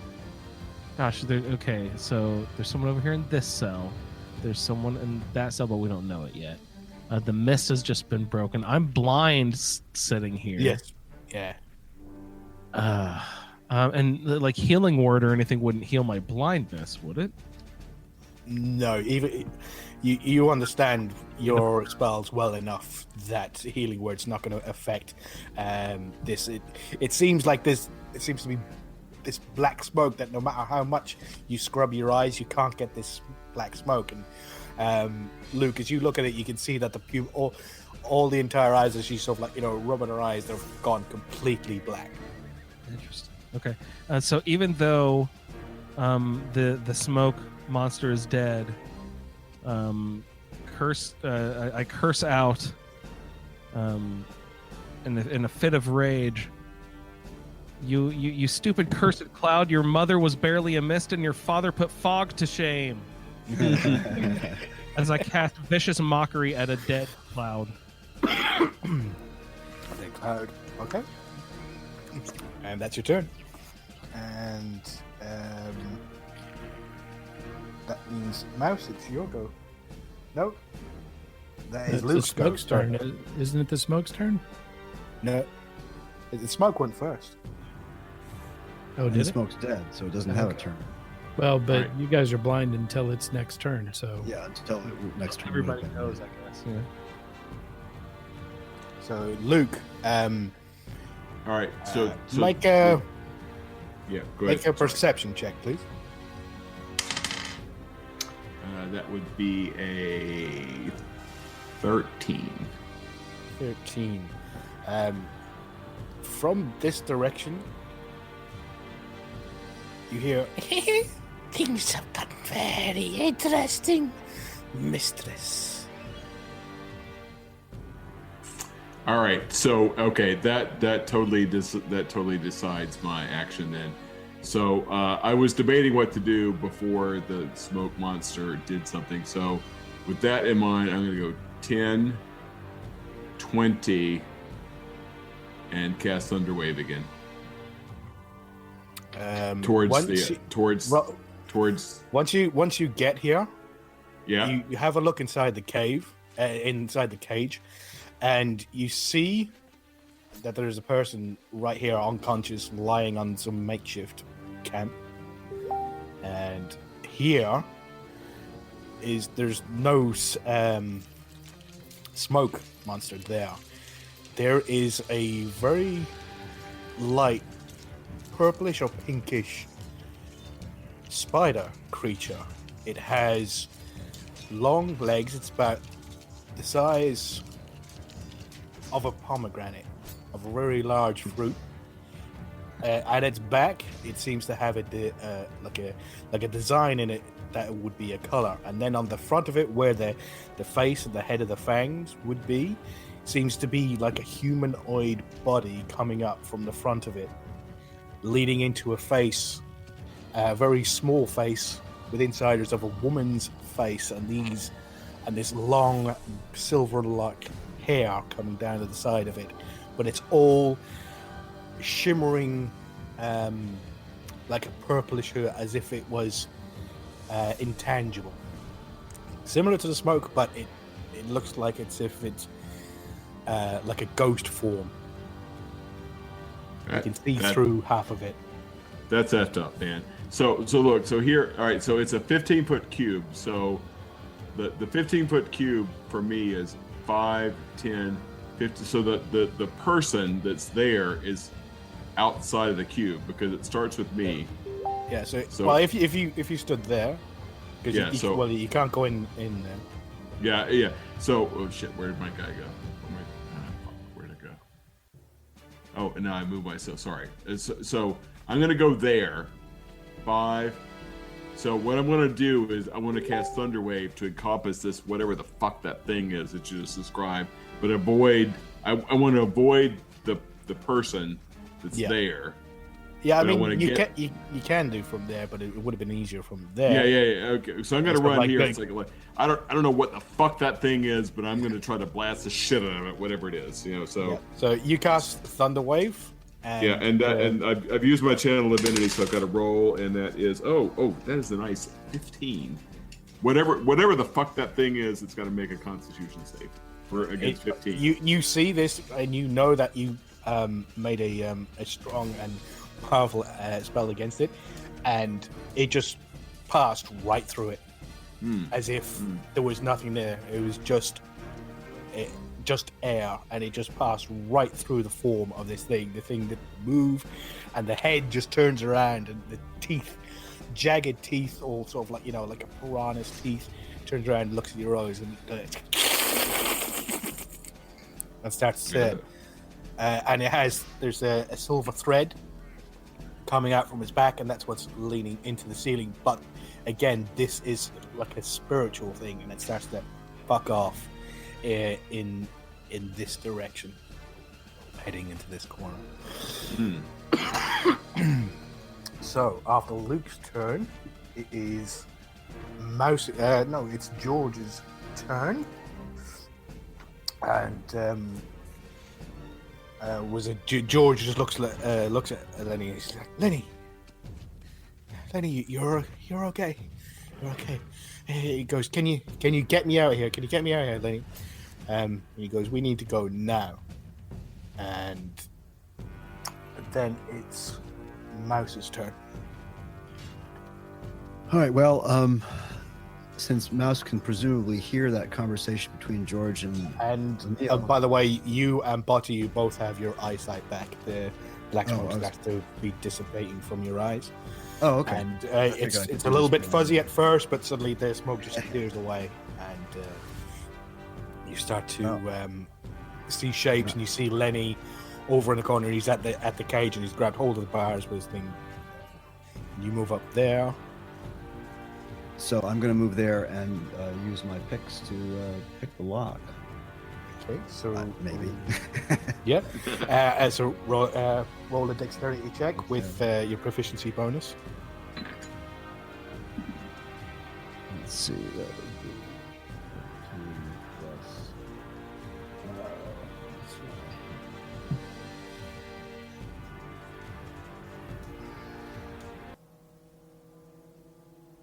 Gosh, okay. So there's someone over here in this cell. There's someone in that cell, but we don't know it yet. The mist has just been broken. I'm blind sitting here. Yes. Yeah. And like healing word or anything wouldn't heal my blindness, would it? No, even you understand your spells well enough that healing word's not going to affect this. It seems like this. It seems to be this black smoke that no matter how much you scrub your eyes, you can't get this black smoke. And Luke, as you look at it, you can see that all the entire eyes, as she's sort of like rubbing her eyes, they've gone completely black. Interesting. Okay, so even though the smoke monster is dead, I curse out in a fit of rage. You stupid cursed cloud! Your mother was barely a mist, and your father put fog to shame. As I cast vicious mockery at a dead cloud. A dead cloud. Okay. And that's your turn. And that means Mouse, it's your go. No. That is It's the Luke's smoke's go. turn. Isn't it the smoke's turn? No. The smoke went first. Oh, And did the it? smoke's dead, so it doesn't have a turn. Well, but Right. you guys are blind until its next turn, so... Yeah, until next turn. Everybody knows, I guess. Yeah. So Luke, All right. So make yeah, go ahead. a perception check, please. That would be a 13. 13. From this direction, you hear things have gotten very interesting, mistress. All right. So okay, that totally decides my action then. So I was debating what to do before the smoke monster did something. So with that in mind, I'm going to go 10, 20, and cast Thunderwave again. Towards Once you get here, yeah. you have a look inside the cave, inside the cage, and you see that there's a person right here unconscious lying on some makeshift camp. And here there's no smoke monster there. There is a very light purplish or pinkish spider creature. It has long legs. It's about the size of a pomegranate, of a very large fruit. At its back, it seems to have like a design in it that would be a color, and then on the front of it, where the face and the head of the fangs would be, seems to be like a humanoid body coming up from the front of it, leading into a face, a very small face with insiders of a woman's face, and this long silver-like hair coming down to the side of it, but it's all shimmering like a purplish hue, as if it was intangible, similar to the smoke, but it looks like it's like a ghost form. You can see through half of it. That's effed up, man. So look, so here, all right, so it's a 15-foot cube. So the 15-foot cube for me is 5, 10, 50. So the person that's there is outside of the cube because it starts with me. Yeah. So well, if you stood there, because you can't go in there. Yeah. So oh shit, where did my guy go? Where'd it go? Oh, and now I move myself. Sorry. So I'm gonna go there. 5, So what I'm going to do is I want to cast Thunderwave to encompass this, whatever the fuck that thing is that you just described, but avoid. I want to avoid the person that's there. Yeah, I But I mean, wanna you get- can do from there, but it would have been easier from there. Yeah. Okay, so I'm gonna It's run like here. big- It's like I don't know what the fuck that thing is, but I'm gonna try to blast the shit out of it, whatever it is. So Yeah. So you cast Thunderwave. And, and I've used my channel divinity, so I've got a roll, and that is that is a nice 15. Whatever the fuck that thing is, it's got to make a Constitution save for against 15. You see this, and you know that you made a strong and powerful spell against it, and it just passed right through it, as if there was nothing there. It was just air, and it just passed right through the form of this thing. The thing that moved, and the head just turns around, and the teeth, jagged teeth, all sort of like like a piranha's teeth, turns around and looks at your eyes and starts and there's a silver thread coming out from his back, and that's what's leaning into the ceiling. But again, this is like a spiritual thing, and it starts to fuck off in this direction, heading into this corner. So after Luke's turn, it is it's George's turn, and George just looks at Lenny, and he's like, Lenny, you're okay. You're okay. He goes, Can you get me out of here? Can you get me out of here, Lenny? He goes, we need to go now. And then it's Mouse's turn. All right. Well, since Mouse can presumably hear that conversation between George and Neil. By the way, you and Botty, you both have your eyesight back. The black smoke starts to be dissipating from your eyes. Oh, okay. And it's a little bit fuzzy at first, but suddenly the smoke just clears away, and you start to see shapes, and you see Lenny over in the corner. He's at the cage, and he's grabbed hold of the bars with his thing. You move up there. So I'm going to move there and use my picks to pick the lock. Okay, so maybe. Yep. So roll a dexterity check with your proficiency bonus. Let's see. That would be 2 plus.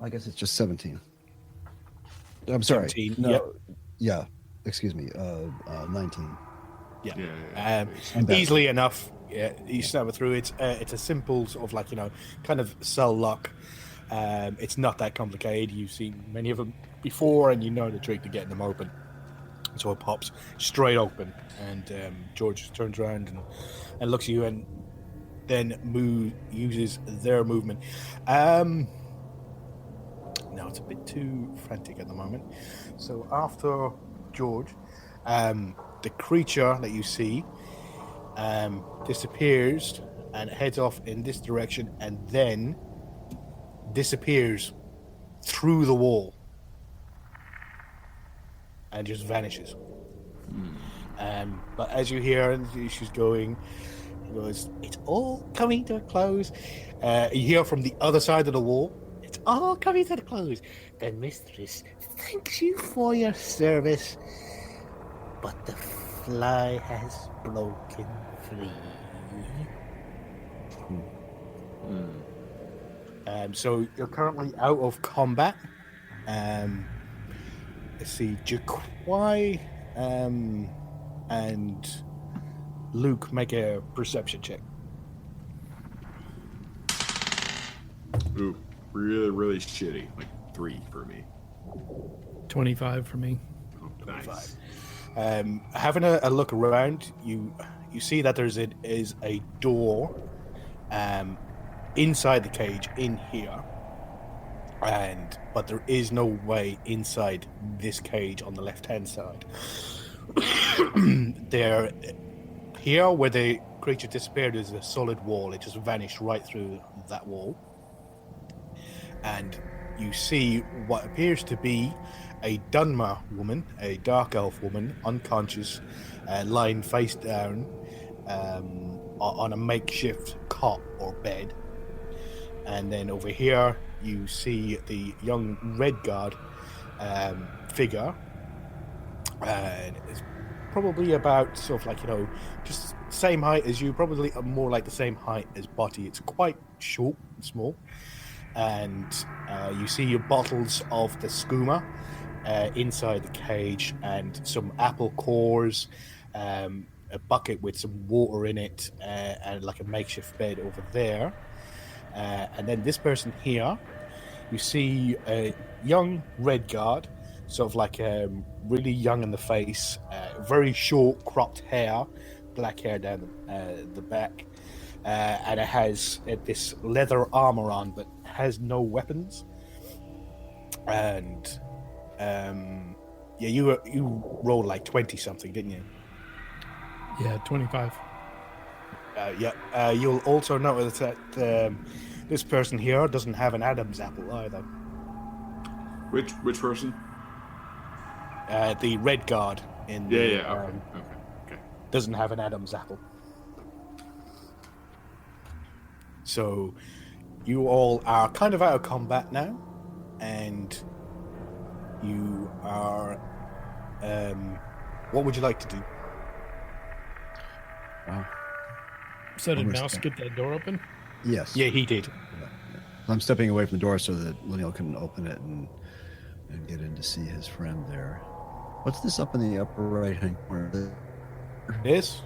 I guess it's just 17. I'm sorry. 17, No. yep. Yeah. Excuse me. 19. Yeah. I'm back. Easily enough. Yeah, you stumble through. It's a simple sort of like kind of cell lock. It's not that complicated. You've seen many of them before, and you know the trick to getting them open. So it pops straight open, and George just turns around and looks at you, and then uses their movement. No, it's a bit too frantic at the moment. So after George, the creature that you see disappears and heads off in this direction, and then disappears through the wall and just vanishes. But as you hear she's going, he goes, it's all coming to a close. You hear from the other side of the wall, it's all coming to a close. The mistress thanks you for your service, but the fly has broken free. So you're currently out of combat. Let's see, Jaquai and Luke, make a perception check. Ooh, really, really shitty. Like 3 for me. 25 for me. Oh, nice. Having a look around, you see that there is a door inside the cage in here, but there is no way inside this cage on the left-hand side. There, here where the creature disappeared is a solid wall. It just vanished right through that wall, and you see what appears to be a Dunmer woman, a dark elf woman, unconscious, lying face down on a makeshift cot or bed. And then over here, you see the young red guard figure. And it's probably about sort of like, just same height as you, probably more like the same height as Botty. It's quite short and small. And you see your bottles of the skooma inside the cage, and some apple cores, a bucket with some water in it, and like a makeshift bed over there. And then this person here, you see a young red guard, sort of like really young in the face, very short cropped hair, black hair down the back, and it has this leather armor on, but has no weapons. And you rolled like 20 something, didn't you? Yeah, 25. You'll also notice that this person here doesn't have an Adam's apple either. Which person? The red guard in Okay. doesn't have an Adam's apple. So you all are kind of out of combat now, and you are. What would you like to do? Wow. So did Almost Mouse done. get that door open? Yes. Yeah, he did. I'm stepping away from the door so that Lineal can open it and get in to see his friend there. What's this up in the upper right-hand corner? This?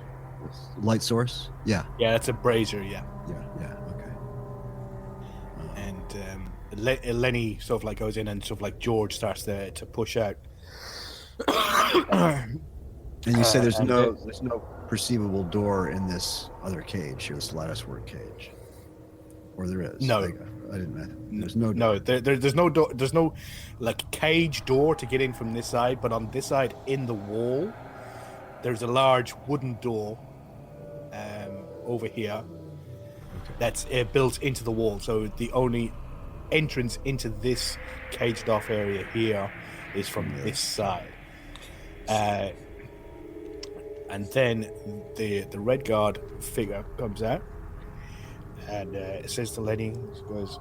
Light source? Yeah. Yeah, that's a brazier. Yeah, Yeah. Okay. and Lenny sort of like goes in, and sort of like George starts to push out. And you say there's and no perceivable door in this other cage here, this latticework cage, or there is? No. I didn't. There's no. No, there's no door. There's no like cage door to get in from this side. But on this side, in the wall, there's a large wooden door over here that's built into the wall. So the only entrance into this caged off area here is from this side. And then the red guard figure comes out and says to Lenny, goes,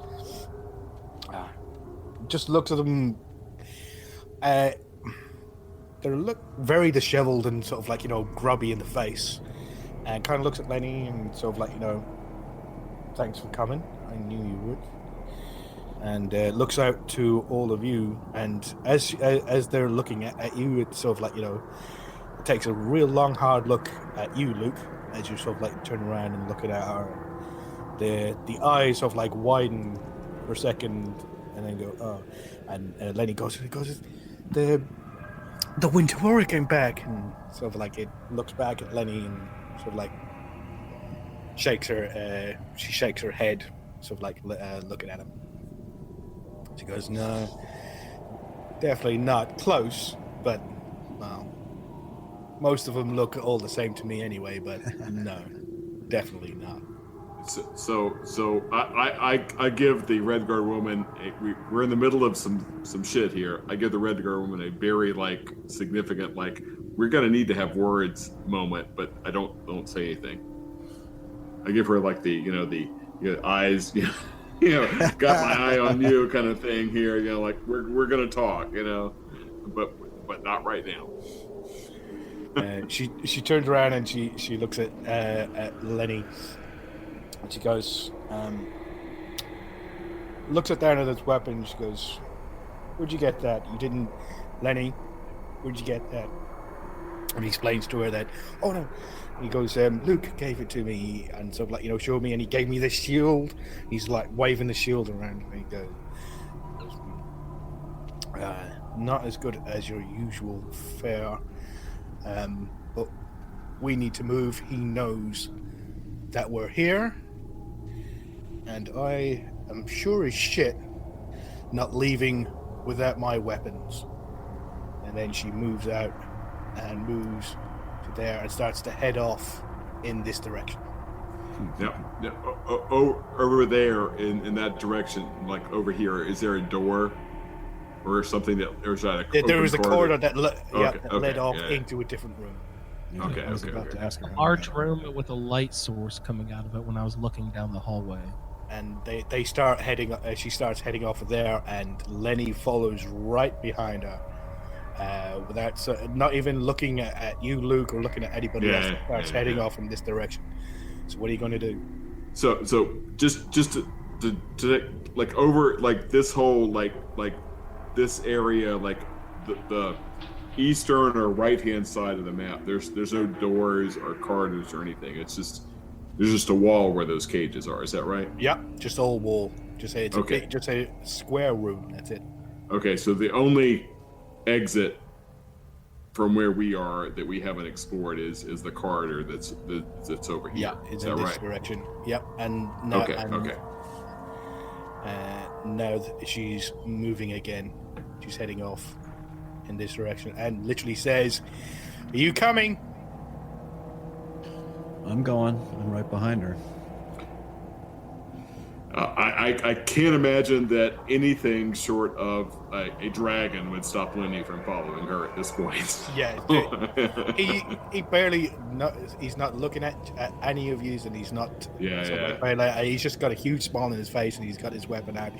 just looks at them. They look very disheveled and sort of like, grubby in the face, and kind of looks at Lenny and sort of like, thanks for coming. I knew you would. And looks out to all of you, and as they're looking at you, it's sort of like, it takes a real long, hard look at you, Luke, as you sort of like turn around and look at her. The eyes sort of like widen for a second, and then go, oh. And Lenny goes, the Winter Warrior came back, and sort of like it looks back at Lenny and sort of like shakes her. She shakes her head, sort of like looking at him. She goes, no, definitely not close, but well, most of them look all the same to me anyway. But no, definitely not. So I give the Red Guard woman. We're in the middle of some shit here. I give the Red Guard woman a very significant we're gonna need to have words moment, but I don't say anything. I give her the eyes, got my eye on you kind of thing here. We're gonna talk, but not right now. She turns around and she looks at Lenny. And she goes, looks at down at his weapon. She goes, where'd you get that? You didn't, Lenny, where'd you get that? And he explains to her that, oh no. And he goes, Luke gave it to me, and sort of like, showed me, and he gave me this shield. He's like waving the shield around, and he goes, not as good as your usual fare, but we need to move. He knows that we're here, and I am sure as shit not leaving without my weapons. And then she moves out and moves to there and starts to head off in this direction. Now, over there in that direction, like over here, is there a door or something that, or is that a There was a corridor that led off yeah. into a different room. Yeah, Okay, I was okay, about okay. to ask her. how Large that- room with a light source coming out of it when I was looking down the hallway. And they start heading. She starts heading off of there, and Lenny follows right behind her, without not even looking at you, Luke, or looking at anybody else. She starts heading off in this direction. So what are you going to do? So just to like over like this whole like this area, like the eastern or right hand side of the map. There's no doors or corridors or anything. It's just there's just a wall where those cages are. Is that right? Yep, just all wall. Just say it's Okay. just a square room. That's it. Okay, so the only exit from where we are that we haven't explored is the corridor that's over here. Yeah, it's Is in that this right? direction. Yep, and now Okay, okay. now she's moving again. She's heading off in this direction, and literally says, "Are you coming?" I'm going. I'm right behind her. I can't imagine that anything short of a dragon would stop Lenny from following her at this point. Yeah, he barely. He's not looking at any of you, and he's not. He's just got a huge smile on his face, and he's got his weapon out.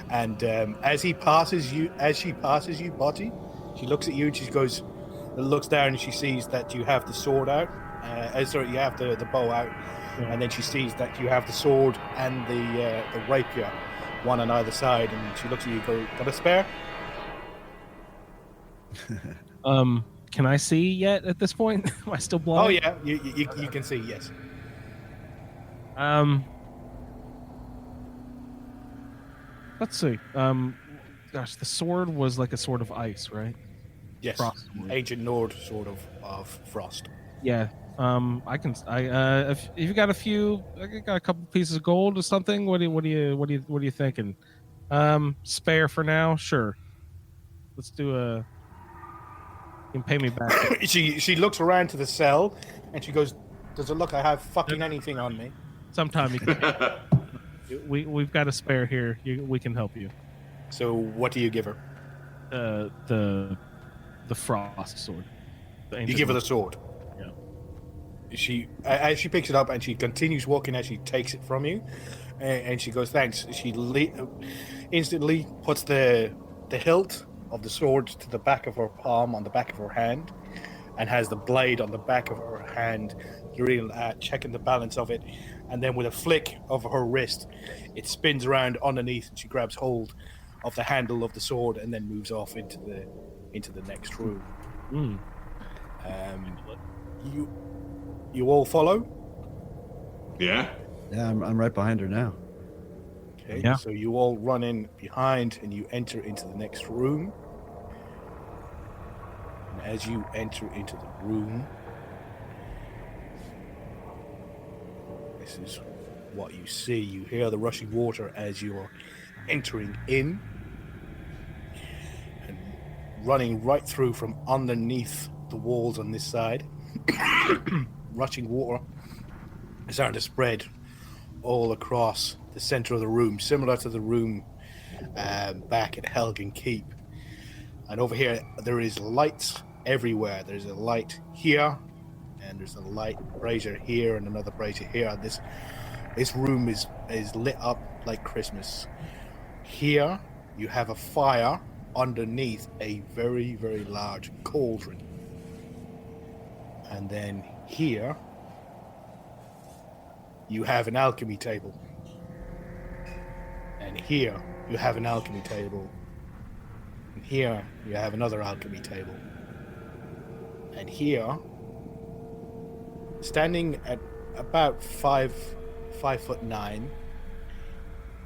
And as she passes you, Botty, she looks at you and she looks down and she sees that you have the sword out. You have the bow out. And then she sees that you have the sword and the rapier, one on either side, and she looks at you. Got a spare? Can I see yet at this point? Am I still blind? Oh yeah, you can see. Yes. Let's see. Gosh, the sword was like a sword of ice, right? Yes. Frost sword. Ancient Nord sword of frost. Yeah. If you got I got a couple pieces of gold or something. What are you thinking? Spare for now, sure. Let's do you can pay me back. She looks around to the cell, and she goes, "Does it look I have fucking anything on me?" Sometime you can. We've got a spare here. We can help you. So what do you give her? The frost sword. You give her the sword. Yeah. She as she picks it up and she continues walking as she takes it from you, and she goes, "Thanks." She instantly puts the hilt of the sword to the back of her palm on the back of her hand, and has the blade on the back of her hand, checking the balance of it, and then with a flick of her wrist, it spins around underneath, and she grabs hold of the handle of the sword and then moves off into the next room. You all follow? Yeah. Yeah, I'm right behind her now. Okay, Yeah. so you all run in behind and you enter into the next room. And as you enter into the room, this is what you see. You hear the rushing water as you are entering in. And running right through from underneath the walls on this side. Rushing water is starting to spread all across the center of the room, similar to the room back at Helgen Keep. And over here, there is lights everywhere. There's a light here, and there's a light brazier here, and another brazier here. This room is lit up like Christmas. Here, you have a fire underneath a very, very large cauldron. And then here, you have an alchemy table. And here, you have an alchemy table. And here, you have another alchemy table. And here, standing at about 5'9",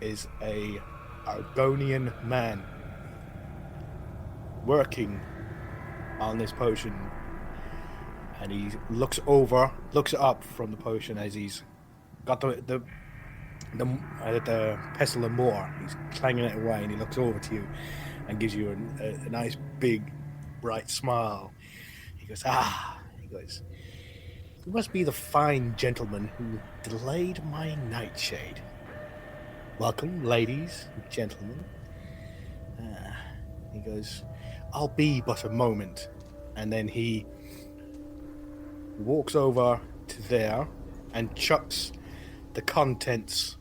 is a Argonian man working on this potion. And he looks up from the potion as he's got the pestle and mortar. He's clanging it away, and he looks over to you and gives you a nice big bright smile. He goes, He goes, You must be the fine gentleman who delayed my nightshade. Welcome, ladies and gentlemen. He goes, I'll be but a moment. And then he walks over to there and chucks the contents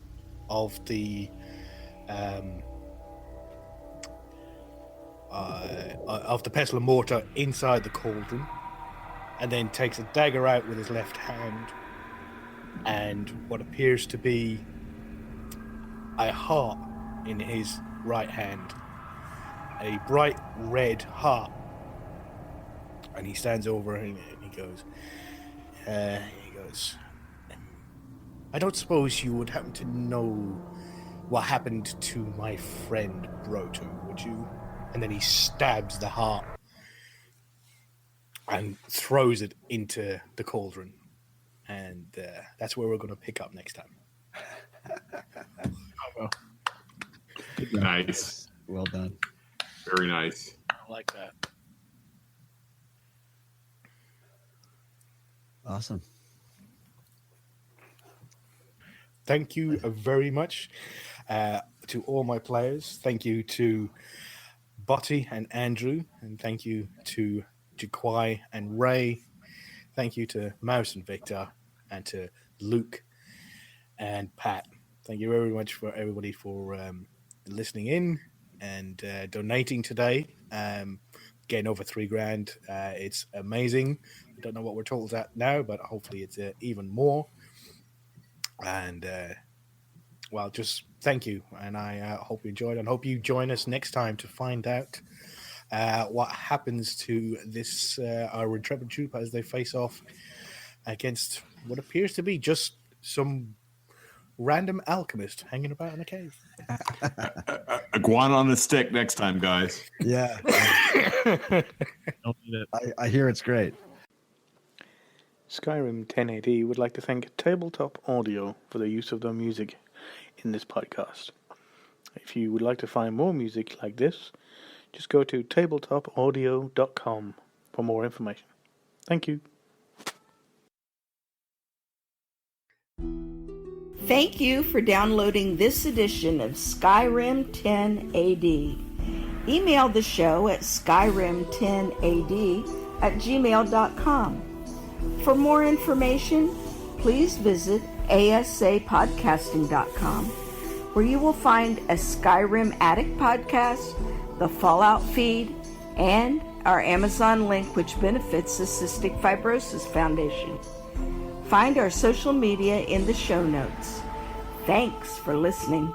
of the pestle and mortar inside the cauldron, and then takes a dagger out with his left hand and what appears to be a heart in his right hand, a bright red heart. And he stands over and he goes, I don't suppose you would happen to know what happened to my friend Broto, would you? And then he stabs the heart and throws it into the cauldron. And that's where we're going to pick up next time. Nice. Well done. Very nice. I like that. Awesome. Thank you very much to all my players. Thank you to Botty and Andrew. And thank you to Jaquai and Ray. Thank you to Mouse and Victor. And to Luke and Pat. Thank you very much for everybody for listening in and donating today. Getting over $3,000. It's amazing. I don't know what we're told at now, but hopefully it's even more. And well, just thank you, and I hope you enjoyed, and hope you join us next time to find out what happens to this our intrepid troop as they face off against what appears to be just some random alchemist hanging about in a cave. Iguana on a stick next time, guys. Yeah. Don't need it. I hear it's great. Skyrim 1080 would like to thank Tabletop Audio for the use of their music in this podcast. If you would like to find more music like this, just go to tabletopaudio.com for more information. Thank you. Thank you for downloading this edition of Skyrim 10AD. Email the show at skyrim10ad@gmail.com. For more information, please visit asapodcasting.com, where you will find a Skyrim Addict podcast, the Fallout feed, and our Amazon link, which benefits the Cystic Fibrosis Foundation. Find our social media in the show notes. Thanks for listening.